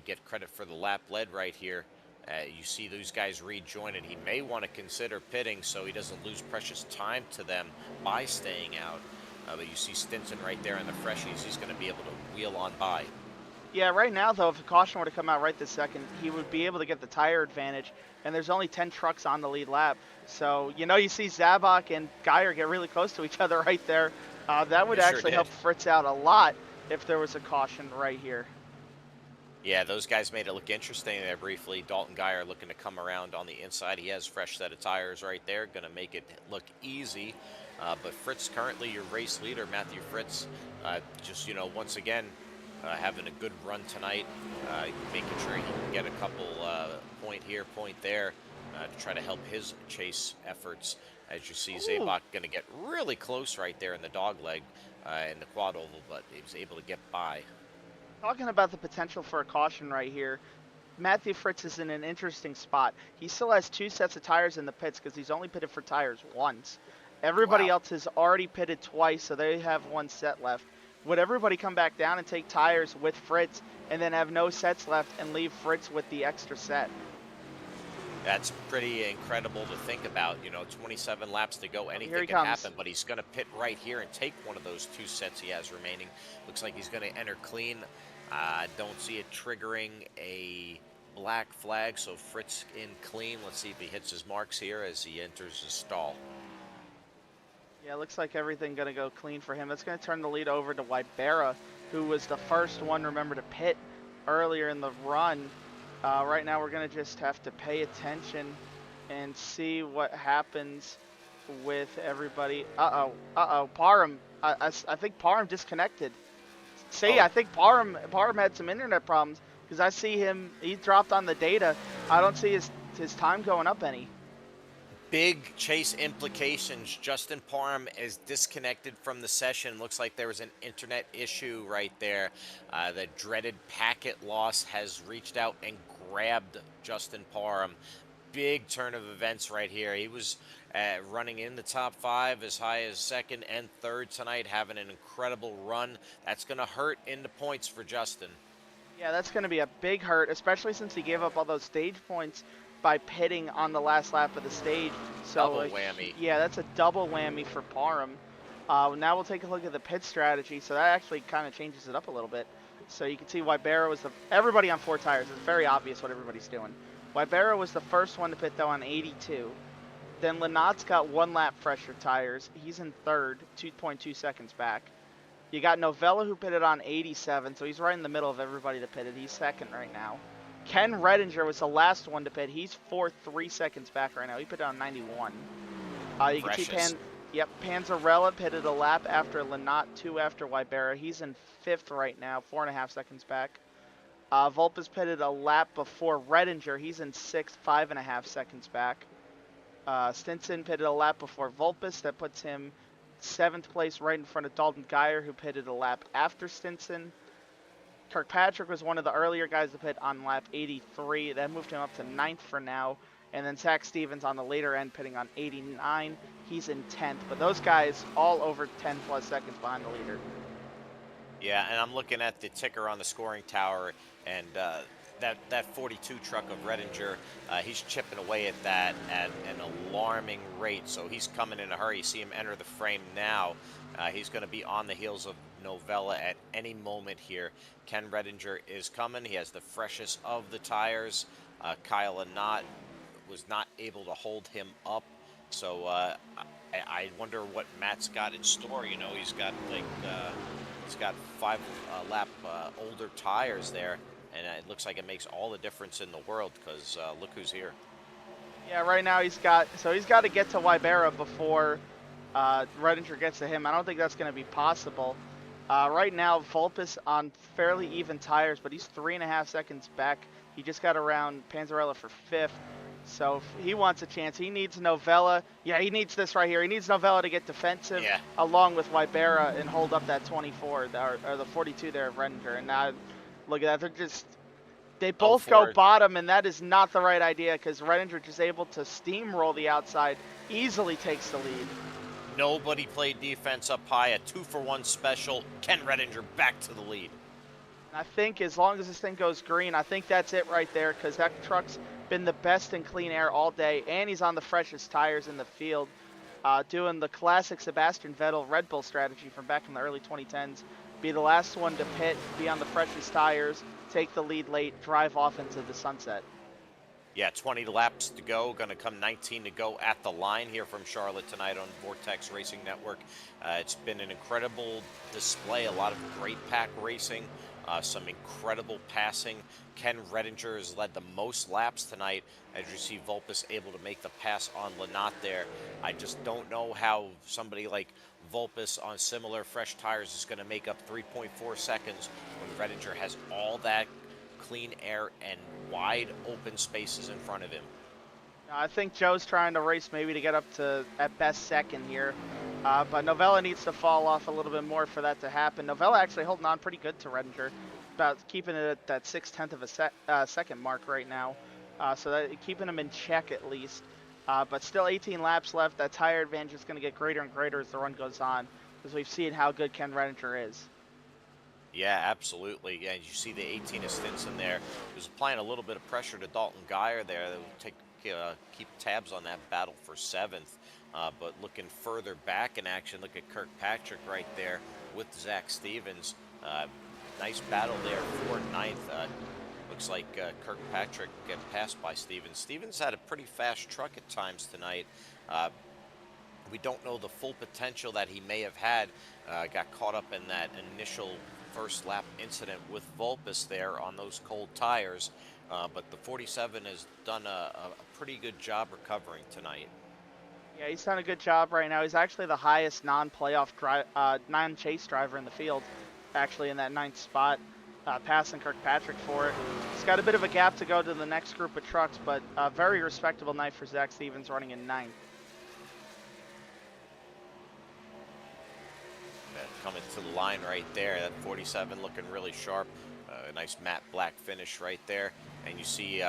get credit for the lap led right here. You see those guys rejoin, and he may want to consider pitting so he doesn't lose precious time to them by staying out. But you see Stinson right there in the freshies. He's going to be able to wheel on by. Yeah, right now, though, if a caution were to come out right this second, he would be able to get the tire advantage, and there's only 10 trucks on the lead lap. So, you know, you see Zabok and Geyer get really close to each other right there. That would actually help Fritz out a lot if there was a caution right here. Yeah, those guys made it look interesting there briefly. Dalton Geyer looking to come around on the inside. He has a fresh set of tires right there, going to make it look easy. But Fritz, currently your race leader, Matthew Fritz, just, you know, once again, having a good run tonight, making sure he can get a couple point here, point there, to try to help his chase efforts. As you see, Zabok going to get really close right there in the dog leg in the quad oval, but he was able to get by. Talking about the potential for a caution right here, Matthew Fritz is in an interesting spot. He still has 2 sets of tires in the pits because he's only pitted for tires once. Everybody Wow. else has already pitted twice, so they have 1 set left. Would everybody come back down and take tires with Fritz and then have no sets left and leave Fritz with the extra set? That's pretty incredible to think about. 27 laps to go. Here Anything he can comes. happen, but he's going to pit right here and take one of those 2 sets he has remaining. Looks like he's going to enter clean. Don't see it triggering a black flag, so Fritz in clean. Let's see if he hits his marks here as he enters his stall. Yeah, looks like everything going to go clean for him. That's going to turn the lead over to Wybera, who was the first one, remember, to pit earlier in the run. Right now we're going to just have to pay attention and see what happens with everybody. Parham. I think Parham disconnected. See, Oh. I think Parham had some internet problems because I see him, he dropped on the data. I don't see his time going up any. Big chase implications. Justin Parham is disconnected from the session. Looks like there was an internet issue right there. The dreaded packet loss has reached out and grabbed Justin Parham. Big turn of events right here. He was running in the top 5 as high as 2nd and 3rd tonight, having an incredible run. That's going to hurt in the points for Justin. Yeah, that's going to be a big hurt, especially since he gave up all those stage points by pitting on the last lap of the stage. So Double whammy. Yeah, that's a double whammy for Parham. Now we'll take a look at the pit strategy. So that actually kind of changes it up a little bit. So you can see Wybera was everybody on 4 tires. It's very obvious what everybody's doing. Wybera was the first one to pit though on 82. Then Lynotte's got 1 lap fresher tires. He's in 3rd, 2.2 seconds back. You got Novella who pitted on 87, so he's right in the middle of everybody that pitted. He's 2nd right now. Ken Redinger was the last one to pit. He's 4th, 3 seconds back right now. He pitted on 91. You can see Panzarella pitted a lap after Lynott, 2 after Wybera. He's in 5th right now, 4.5 seconds back. Vulpes pitted a lap before Redinger. He's in 6th, 5.5 seconds back. Stinson pitted a lap before Vulpes. That puts him 7th place right in front of Dalton Geyer, who pitted a lap after Stinson. Kirkpatrick was one of the earlier guys to pit on lap 83. That moved him up to 9th for now. And then Zach Stevens on the later end pitting on 89. He's in 10th. But those guys all over 10 plus seconds behind the leader. Yeah, and I'm looking at the ticker on the scoring tower, and that 42 truck of Redinger, he's chipping away at that at an alarming rate. So he's coming in a hurry. You see him enter the frame now. He's going to be on the heels of Novella at any moment here. Ken Redinger is coming. He has the freshest of the tires. Kyle Lynott was not able to hold him up. So I wonder what Matt's got in store. He's got he's got 5 lap older tires there, and it looks like it makes all the difference in the world because look who's here. Yeah, right now he's got to get to Wybera before Redinger gets to him. I don't think that's going to be possible. Right now, Vulpes on fairly even tires, but he's 3.5 seconds back. He just got around Panzarella for 5th. So if he wants a chance. He needs Novella. Yeah, he needs this right here. He needs Novella to get defensive along with Wybera and hold up that 24 or the 42 there of Redinger. And now look at that. They both go bottom, and that is not the right idea because Redinger just able to steamroll the outside, easily takes the lead. Nobody played defense up high. A 2-for-1 special. Ken Redinger back to the lead. I think as long as this thing goes green, I think that's it right there because that truck's been the best in clean air all day, and he's on the freshest tires in the field, doing the classic Sebastian Vettel Red Bull strategy from back in the early 2010s. Be the last one to pit, be on the freshest tires, take the lead late, drive off into the sunset. Yeah, 20 laps to go. Going to come 19 to go at the line here from Charlotte tonight on Vortex Racing Network. It's been an incredible display. A lot of great pack racing. Some incredible passing. Ken Redinger has led the most laps tonight. As you see, Vulpes able to make the pass on Lynott there. I just don't know how somebody like Vulpes on similar fresh tires is going to make up 3.4 seconds when Redinger has all that clean air and wide open spaces in front of him. I think Joe's trying to race maybe to get up to at best 2nd here. But Novella needs to fall off a little bit more for that to happen. Novella actually holding on pretty good to Redinger. about keeping it at that 6/10 of a second mark right now. So that keeping him in check at least. But still 18 laps left. That tire advantage is going to get greater and greater as the run goes on, because we've seen how good Ken Redinger is. Yeah, absolutely. Yeah, you see the 18 of Stinson there. He was applying a little bit of pressure to Dalton Geyer there. That would keep tabs on that battle for 7th. But looking further back in action, look at Kirkpatrick right there with Zach Stevens. Nice battle there for 9th. Looks like Kirkpatrick get passed by Stevens. Stevens had a pretty fast truck at times tonight. We don't know the full potential that he may have had. Got caught up in that initial first lap incident with Vulpes there on those cold tires. But the 47 has done a pretty good job recovering tonight. Yeah, he's done a good job right now. He's actually the highest non-chase driver in the field, actually in that 9th spot, passing Kirkpatrick for it. He's got a bit of a gap to go to the next group of trucks, but a very respectable night for Zach Stevens running in 9th. Coming to the line right there, that 47 looking really sharp. A nice matte black finish right there. And you see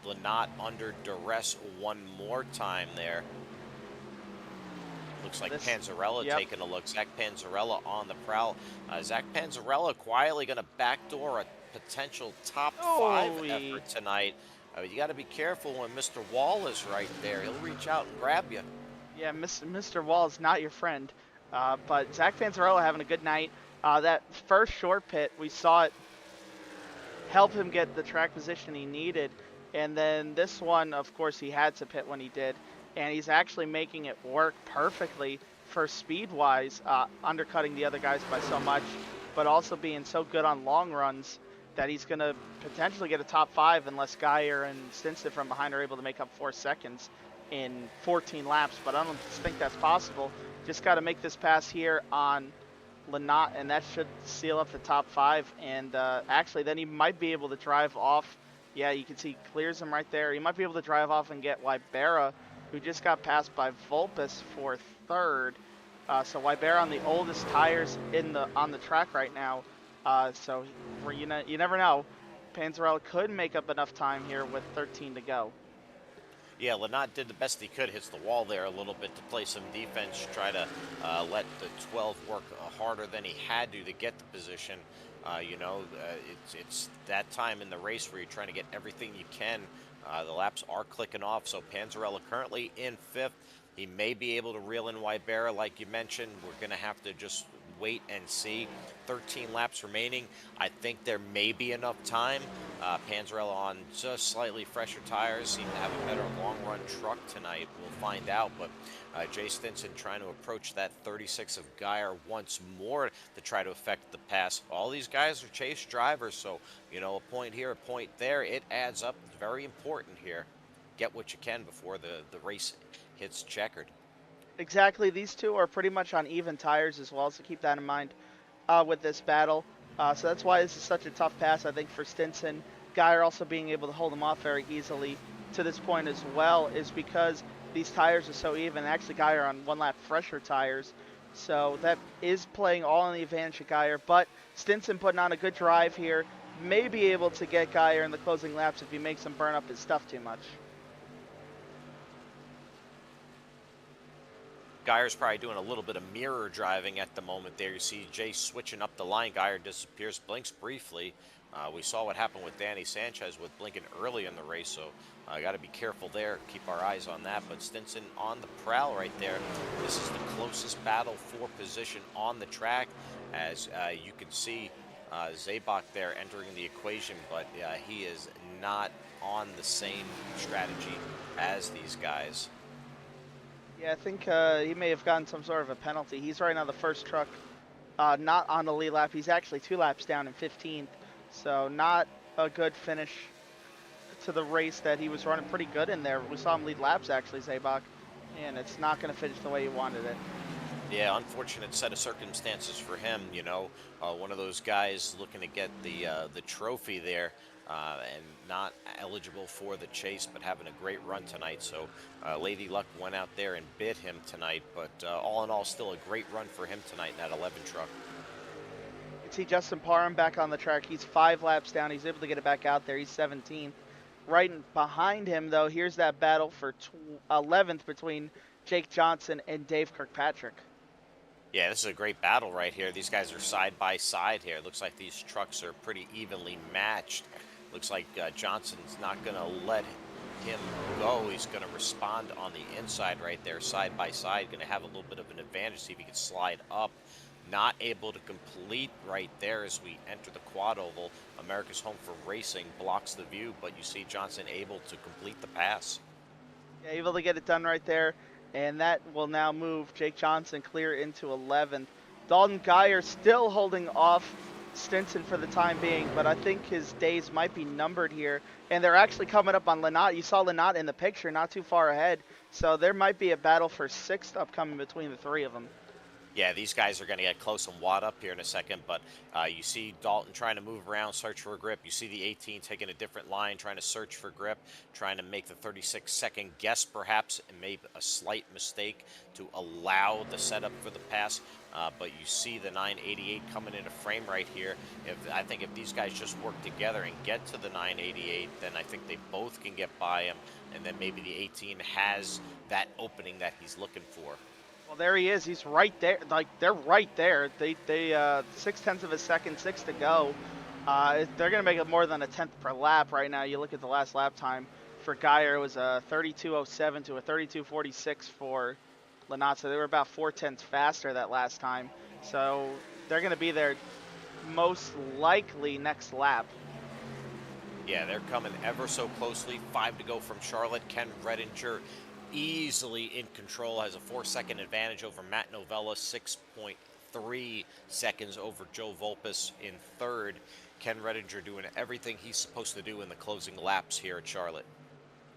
Lynott under duress one more time there. Looks like Panzarella taking a look. Zach Panzarella on the prowl. Zach Panzarella quietly going to backdoor a potential top 5 effort tonight. You got to be careful when Mr. Wall is right there. He'll reach out and grab you. Yeah, Mr. Wall is not your friend. But Zach Panzarella having a good night. That first short pit, we saw it help him get the track position he needed. And then this one, of course, he had to pit when he did. And he's actually making it work perfectly for speed-wise, undercutting the other guys by so much, but also being so good on long runs that he's going to potentially get a top 5 unless Geyer and Stinson from behind are able to make up 4 seconds in 14 laps. But I don't think that's possible. Just got to make this pass here on Lynott, and that should seal up the top 5. And actually, then he might be able to drive off. Yeah, you can see he clears him right there. He might be able to drive off and get Wybera, who just got passed by Vulpes for 3rd. So Wybera on the oldest tires on the track right now. So you never know. Panzarella could make up enough time here with 13 to go. Yeah, Lynott did the best he could, hits the wall there a little bit to play some defense, try to let the 12 work harder than he had to get the position. It's that time in the race where you're trying to get everything you can. The laps are clicking off, so Panzarella currently in 5th. He may be able to reel in Wybera, like you mentioned. We're going to have to just wait and see. 13 laps remaining. I think there may be enough time. Panzarella on just slightly fresher tires, seem to have a better long-run truck tonight. We'll find out, but Jay Stinson trying to approach that 36 of Geyer once more to try to affect the pass. All these guys are chase drivers, so, a point here, a point there, it adds up. It's very important here. Get what you can before the race hits checkered. Exactly. These two are pretty much on even tires as well, so keep that in mind with this battle. So that's why this is such a tough pass, I think, for Stinson. Geyer also being able to hold him off very easily to this point as well is because these tires are so even. Actually, Geyer on 1 lap fresher tires. So that is playing all in the advantage of Geyer. But Stinson putting on a good drive here. May be able to get Geyer in the closing laps if he makes him burn up his stuff too much. Geyer's probably doing a little bit of mirror driving at the moment there. You see Jay switching up the line. Geyer disappears, blinks briefly. We saw what happened with Danny Sanchez with blinking early in the race, so got to be careful there. Keep our eyes on that. But Stinson on the prowl right there. This is the closest battle for position on the track, as you can see Zabak there entering the equation, but he is not on the same strategy as these guys. Yeah, I think he may have gotten some sort of a penalty. He's right now the first truck not on the lead lap. He's actually 2 laps down in 15th, so not a good finish to the race that he was running pretty good in there. We saw him lead laps, actually, Zabak, and it's not going to finish the way he wanted it. Yeah, unfortunate set of circumstances for him, one of those guys looking to get the trophy there. And not eligible for the chase, but having a great run tonight. So Lady Luck went out there and bit him tonight, but all in all, still a great run for him tonight in that 11 truck. see Justin Parham back on the track. He's 5 laps down. He's able to get it back out there. He's 17th. Right behind him, though, here's that battle for 11th between Jake Johnson and Dave Kirkpatrick. Yeah, this is a great battle right here. These guys are side by side here. Looks like these trucks are pretty evenly matched. Looks like Johnson's not going to let him go. He's going to respond on the inside right there, side by side. Going to have a little bit of an advantage, see if he can slide up. Not able to complete right there as we enter the quad oval. America's Home for Racing blocks the view, but you see Johnson able to complete the pass. Yeah, able to get it done right there, and that will now move Jake Johnson clear into 11th. Dalton Geyer still holding off Stinson for the time being, but I think his days might be numbered here, and they're actually coming up on Lynott. You saw Lynott in the picture, not too far ahead, so there might be a battle for 6th upcoming between the 3 of them. Yeah, these guys are going to get close and wad up here in a second, but you see Dalton trying to move around, search for a grip. You see the 18 taking a different line, trying to search for grip, trying to make the 36-second guess perhaps, and made a slight mistake to allow the setup for the pass. But you see the 988 coming into frame right here. I think if these guys just work together and get to the 988, then I think they both can get by him, and then maybe the 18 has that opening that he's looking for. Well, there he is. He's right there. Like, they're right there. They 0.6 of a second, 6 to go. They're going to make it more than a 10th per lap right now. You look at the last lap time for Geyer, it was a 32.07 to a 32.46 for Lynott. So they were about 0.4 faster that last time. So they're going to be there most likely next lap. Yeah, they're coming ever so closely. 5 to go from Charlotte. Ken Redinger easily in control, has a 4-second advantage over Matt Novella, 6.3 seconds over Joe Volpus in 3rd. Ken Redinger doing everything he's supposed to do in the closing laps here at Charlotte.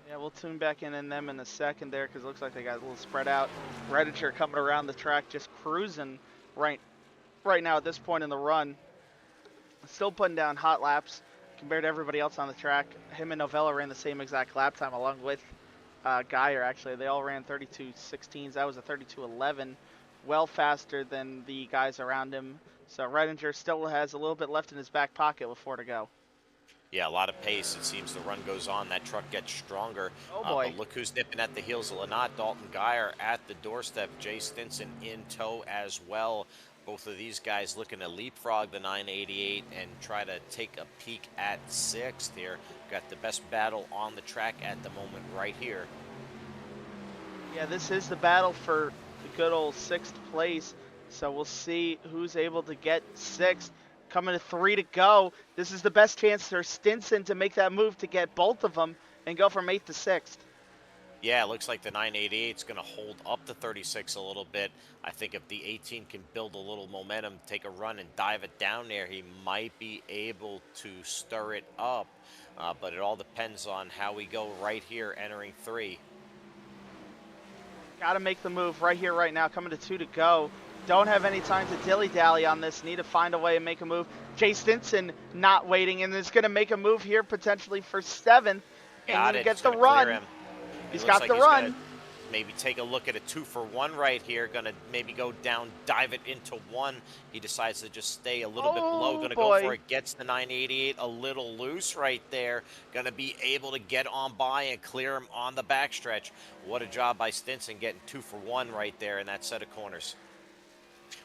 Yeah, we'll tune back in them in a second there because it looks like they got a little spread out. Redinger coming around the track, just cruising right now at this point in the run. Still putting down hot laps compared to everybody else on the track. Him and Novella ran the same exact lap time along with Geyer, actually. They all ran 32.16s. That was a 32.11. Well faster than the guys around him. So Redinger still has a little bit left in his back pocket with 4 to go. Yeah, a lot of pace. It seems the run goes on. That truck gets stronger. Oh, boy. But look who's nipping at the heels of Lynott. Dalton Geyer at the doorstep. Jay Stinson in tow as well. Both of these guys looking to leapfrog the 988 and try to take a peek at 6th here. Got the best battle on the track at the moment right here. Yeah, this is the battle for the good old 6th place. So we'll see who's able to get 6th. Coming to 3 to go. This is the best chance for Stinson to make that move to get both of them and go from 8th to 6th. Yeah, it looks like the 988 is going to hold up the 36 a little bit. I think if the 18 can build a little momentum, take a run and dive it down there, he might be able to stir it up. But it all depends on how we go right here entering 3. Got to make the move right here, right now. Coming to 2 to go. Don't have any time to dilly-dally on this. Need to find a way and make a move. Jay Stinson not waiting and is going to make a move here potentially for 7th. Got and it. get the run. He's got the run. Maybe take a look at a 2-for-1 right here. Gonna maybe go down, dive it into 1. He decides to just stay a little bit below. Gonna go for it. Gets the 988 a little loose right there. Gonna be able to get on by and clear him on the backstretch. What a job by Stinson getting 2-for-1 right there in that set of corners.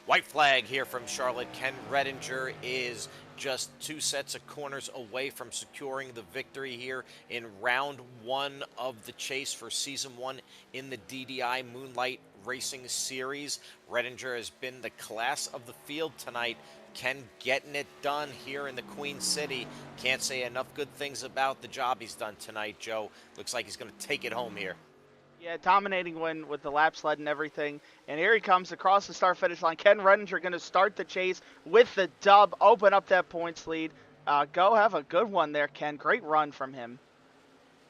White flag here from Charlotte. Ken Redinger is just 2 sets of corners away from securing the victory here in round 1 of the chase for season 1 in the DDI Moonlight Racing Series. Redinger has been the class of the field tonight. Ken getting it done here in the Queen City. Can't say enough good things about the job he's done tonight, Joe. Looks like he's going to take it home here. Yeah, dominating win with the lap sled and everything. And here he comes across the start-finish line. Ken Redinger going to start the chase with the dub, open up that points lead. Go have a good one there, Ken. Great run from him.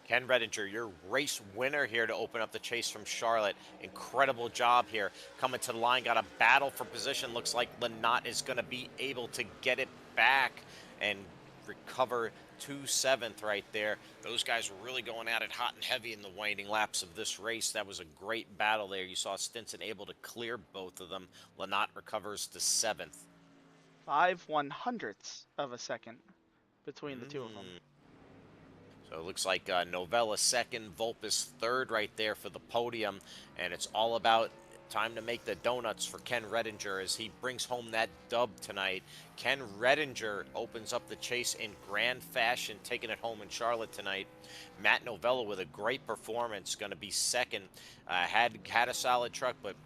Ken Redinger, your race winner here to open up the chase from Charlotte. Incredible job here. Coming to the line, got a battle for position. Looks like Lynott is going to be able to get it back and recover to 7th right there. Those guys were really going at it hot and heavy in the winding laps of this race. That was a great battle there. You saw Stinson able to clear both of them. Lynott recovers to 7th. 5/100ths of a second between the two of them. So it looks like Novella second, Volpus third right there for the podium. And it's all about time to make the donuts for Ken Redinger as he brings home that dub tonight. Ken Redinger opens up the chase in grand fashion, taking it home in Charlotte tonight. Matt Novella with a great performance, going to be second. Had a solid truck, but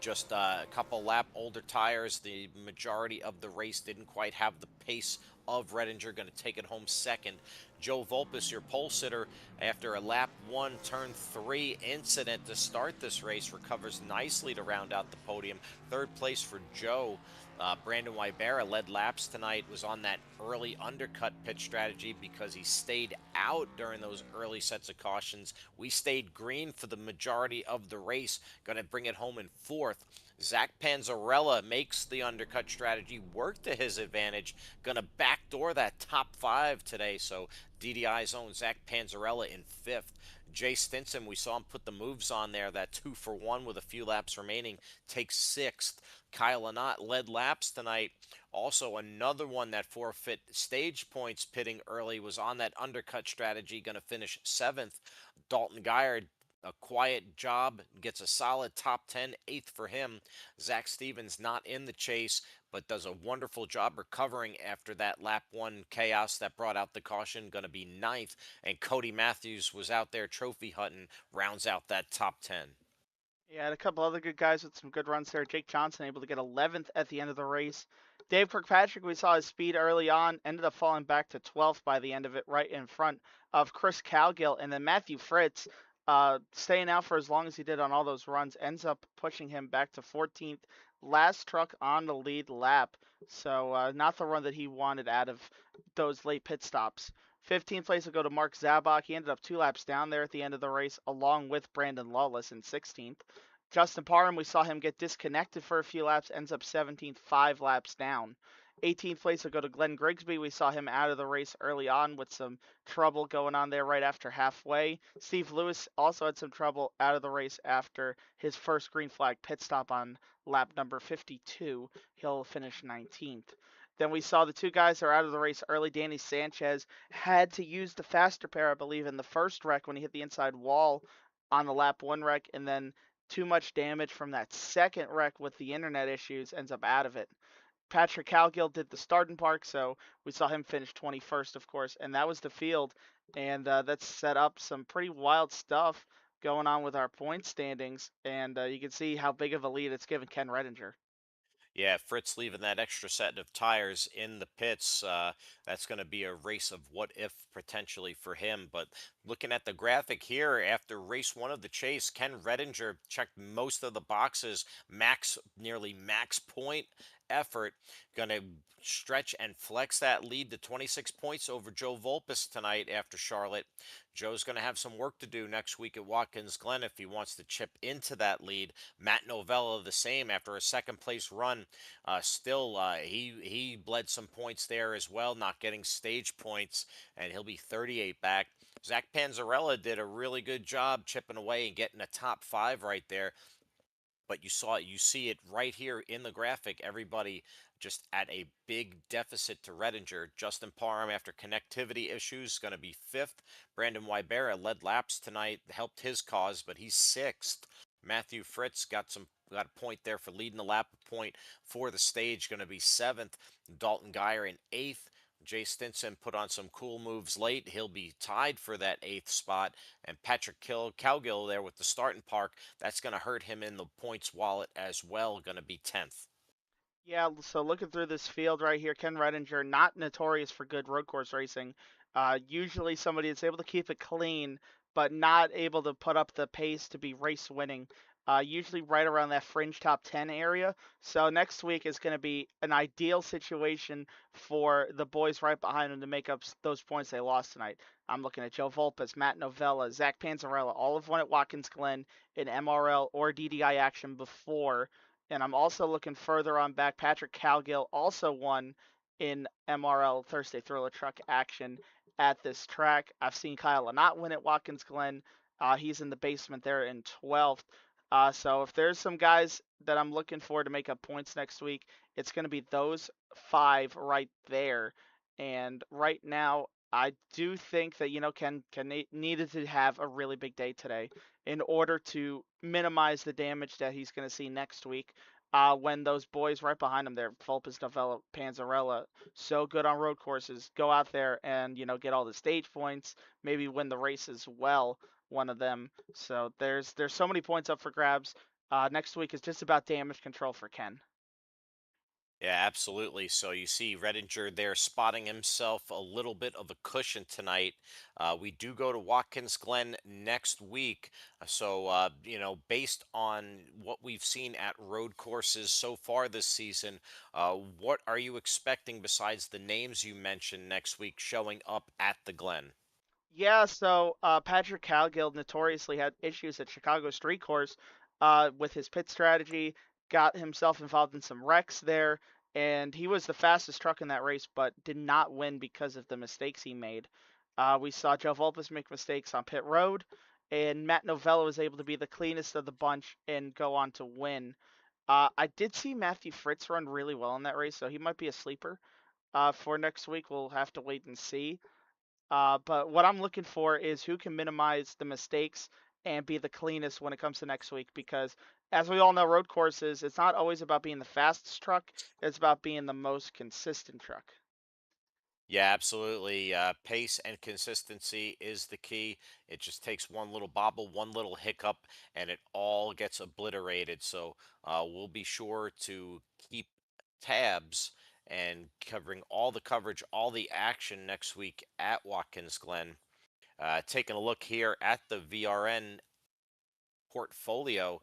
just a couple lap older tires. The majority of the race didn't quite have the pace of Redinger. Going to take it home second. Joe Volpus, your pole sitter, after a lap 1, turn 3 incident to start this race, recovers nicely to round out the podium. Third place for Joe. Brandon Wybera led laps tonight, was on that early undercut pit strategy because he stayed out during those early sets of cautions. We stayed green for the majority of the race, going to bring it home in fourth. Zach Panzarella makes the undercut strategy work to his advantage, going to backdoor that top 5 today. So DDI's own Zach Panzarella in fifth. Jay Stinson, we saw him put the moves on there, that 2 for 1 with a few laps remaining, takes sixth. Kyle Lynott led laps tonight. Also, another one that forfeit stage points pitting early, was on that undercut strategy, going to finish seventh. Dalton Geyer, a quiet job, gets a solid top 10, eighth for him. Zach Stevens not in the chase, but does a wonderful job recovering after that lap 1 chaos that brought out the caution, going to be ninth. And Cody Matthews was out there trophy hunting, rounds out that top 10. Yeah, and a couple other good guys with some good runs there. Jake Johnson able to get 11th at the end of the race. Dave Kirkpatrick, we saw his speed early on, ended up falling back to 12th by the end of it, right in front of Chris Calgill. And then Matthew Fritz, staying out for as long as he did on all those runs, ends up pushing him back to 14th. Last truck on the lead lap. So not the run that he wanted out of those late pit stops. 15th place will go to Mark Zabok. He ended up 2 laps down there at the end of the race, along with Brandon Lawless in 16th. Justin Parham, we saw him get disconnected for a few laps, ends up 17th, 5 laps down. 18th place will go to Glenn Grigsby. We saw him out of the race early on with some trouble going on there right after halfway. Steve Lewis also had some trouble out of the race after his first green flag pit stop on lap number 52. He'll finish 19th. Then we saw the 2 guys that are out of the race early. Danny Sanchez had to use the faster pair, I believe, in the first wreck when he hit the inside wall on the lap 1 wreck, and then too much damage from that second wreck with the internet issues, ends up out of it. Patrick Calgill did the starting park, so we saw him finish 21st, of course, and that was the field. And that's set up some pretty wild stuff going on with our point standings, and you can see how big of a lead it's given Ken Redinger. Yeah, Fritz leaving that extra set of tires in the pits. That's going to be a race of what if potentially for him. But looking at the graphic here, after race 1 of the chase, Ken Redinger checked most of the boxes, nearly max point effort. Going to stretch and flex that lead to 26 points over Joe Volpus tonight after Charlotte. Joe's going to have some work to do next week at Watkins Glen if he wants to chip into that lead. Matt Novella the same after a second place run. He bled some points there as well, not getting stage points, and he'll be 38 back. Zach Panzarella did a really good job chipping away and getting a top 5 right there. But you see it right here in the graphic. Everybody just at a big deficit to Redinger. Justin Parham, after connectivity issues, going to be 5th. Brandon Wybera led laps tonight, helped his cause, but he's 6th. Matthew Fritz got a point there for leading the lap, a point for the stage, going to be 7th. Dalton Geyer in 8th. Jay Stinson put on some cool moves late. He'll be tied for that 8th spot. And Patrick Calgill there with the starting park. That's going to hurt him in the points wallet as well. Going to be 10th. Yeah, so looking through this field right here, Ken Redinger, not notorious for good road course racing. Usually somebody that's able to keep it clean, but not able to put up the pace to be race winning. Usually right around that fringe top 10 area. So next week is going to be an ideal situation for the boys right behind him to make up those points they lost tonight. I'm looking at Joe Volpus, Matt Novella, Zach Panzarella, all have won at Watkins Glen in MRL or DDI action before. And I'm also looking further on back. Patrick Calgill also won in MRL Thursday Thriller Truck action at this track. I've seen Kyle Lynott win at Watkins Glen. He's in the basement there in 12th. So if there's some guys that I'm looking for to make up points next week, it's going to be those 5 right there. And right now, I do think that Ken needed to have a really big day today in order to minimize the damage that he's going to see next week. When those boys right behind him there, Fulpus, Novella, Panzarella, so good on road courses, go out there and get all the stage points, maybe win the race as well, one of them. So there's so many points up for grabs. Next week is just about damage control for Ken. Yeah, absolutely. So you see Redinger there spotting himself a little bit of a cushion tonight. We do go to Watkins Glen next week. Based on what we've seen at road courses so far this season, what are you expecting besides the names you mentioned next week showing up at the Glen? Yeah, so Patrick Calgill notoriously had issues at Chicago Street Course with his pit strategy, got himself involved in some wrecks there, and he was the fastest truck in that race, but did not win because of the mistakes he made. We saw Joe Volpus make mistakes on pit road, and Matt Novella was able to be the cleanest of the bunch and go on to win. I did see Matthew Fritz run really well in that race, so he might be a sleeper for next week. We'll have to wait and see. But what I'm looking for is who can minimize the mistakes and be the cleanest when it comes to next week. Because as we all know, road courses, it's not always about being the fastest truck, it's about being the most consistent truck. Yeah, absolutely. Pace and consistency is the key. It just takes one little bobble, one little hiccup, and it all gets obliterated. So we'll be sure to keep tabs and covering all the coverage, all the action next week at Watkins Glen. Taking a look here at the VRN portfolio.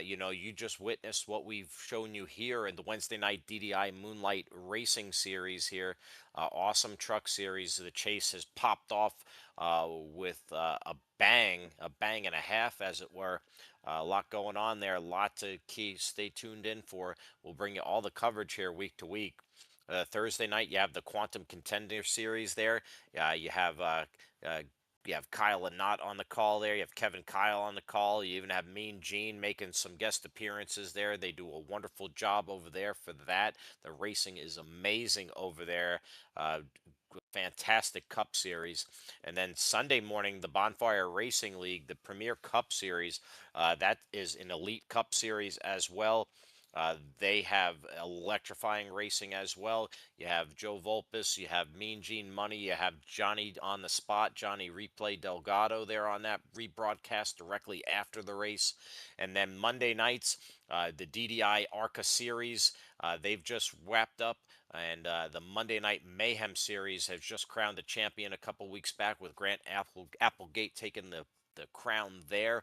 You just witnessed what we've shown you here in the Wednesday night DDI Moonlight Racing Series here. Awesome truck series. The chase has popped off with a bang and a half, as it were. A lot going on there, a lot to stay tuned in for. We'll bring you all the coverage here week to week. Thursday night, you have the Quantum Contender Series there. Uh, you have Kyle and Knott on the call there. You have Kevin Kyle on the call. You even have Mean Gene making some guest appearances there. They do a wonderful job over there for that. The racing is amazing over there. Fantastic Cup Series. And then Sunday morning, the Bonfire Racing League, the Premier Cup Series. That is an Elite Cup Series as well. They have electrifying racing as well. You have Joe Volpus, you have Mean Gene Money, you have Johnny on the spot, Johnny Replay Delgado there on that rebroadcast directly after the race. And then Monday nights, the DDI ARCA Series, they've just wrapped up. And the Monday Night Mayhem Series has just crowned a champion a couple weeks back with Grant Applegate taking the crown there.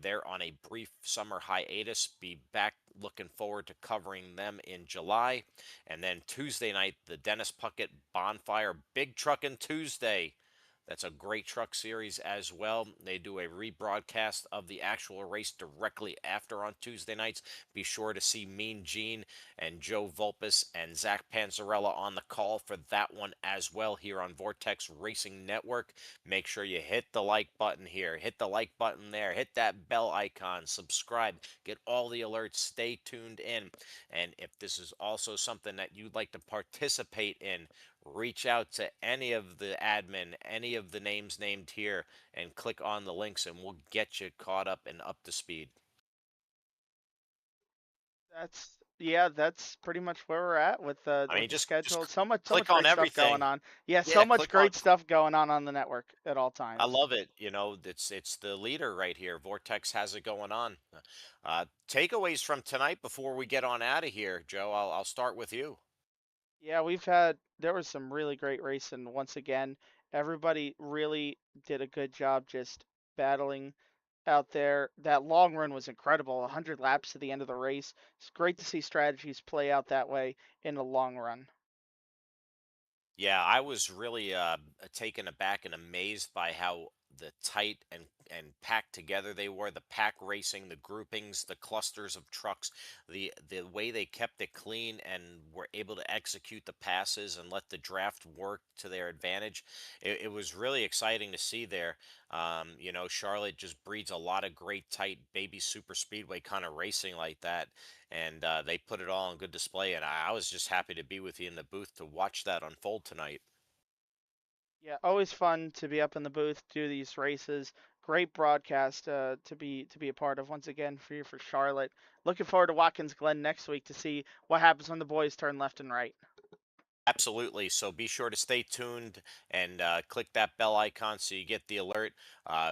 They're on a brief summer hiatus. Be back looking forward to covering them in July. And then Tuesday night, the Dennis Puckett Bonfire Big Truckin' Tuesday. That's a great truck series as well. They do a rebroadcast of the actual race directly after on Tuesday nights. Be sure to see Mean Gene and Joe Volpus and Zach Panzarella on the call for that one as well here on Vortex Racing Network. Make sure you hit the like button here, hit the like button there, hit that bell icon, subscribe, get all the alerts, stay tuned in. And if this is also something that you'd like to participate in, reach out to any of the admin, any of the names named here, and click on the links, and we'll get you caught up and up to speed. That's pretty much where we're at with I mean, the just schedule. So much click on great stuff going everything. on. Yeah, Yeah, so much click on. great stuff going on the network at all I times. love it. It's the leader right here. Vortex has it going on. Takeaways from tonight before we get on out of here, Joe. I'll start with you. Yeah, there was some really great racing once again. Everybody really did a good job just battling out there. That long run was incredible. 100 laps to the end of the race. It's great to see strategies play out that way in the long run. Yeah, I was really taken aback and amazed by how the tight and packed together they were, the pack racing, the groupings, the clusters of trucks, the way they kept it clean and were able to execute the passes and let the draft work to their advantage. It was really exciting to see there. Charlotte just breeds a lot of great tight baby super speedway kind of racing like that, and they put it all on good display. And I was just happy to be with you in the booth to watch that unfold tonight. Yeah, always fun to be up in the booth, do these races. Great broadcast to be a part of once again for Charlotte. Looking forward to Watkins Glen next week to see what happens when the boys turn left and right. Absolutely. So be sure to stay tuned and click that bell icon so you get the alert.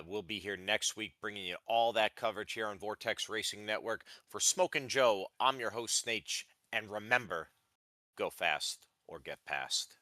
We'll be here next week bringing you all that coverage here on Vortex Racing Network. For Smoke and Joe, I'm your host, Snake. And remember, go fast or get past.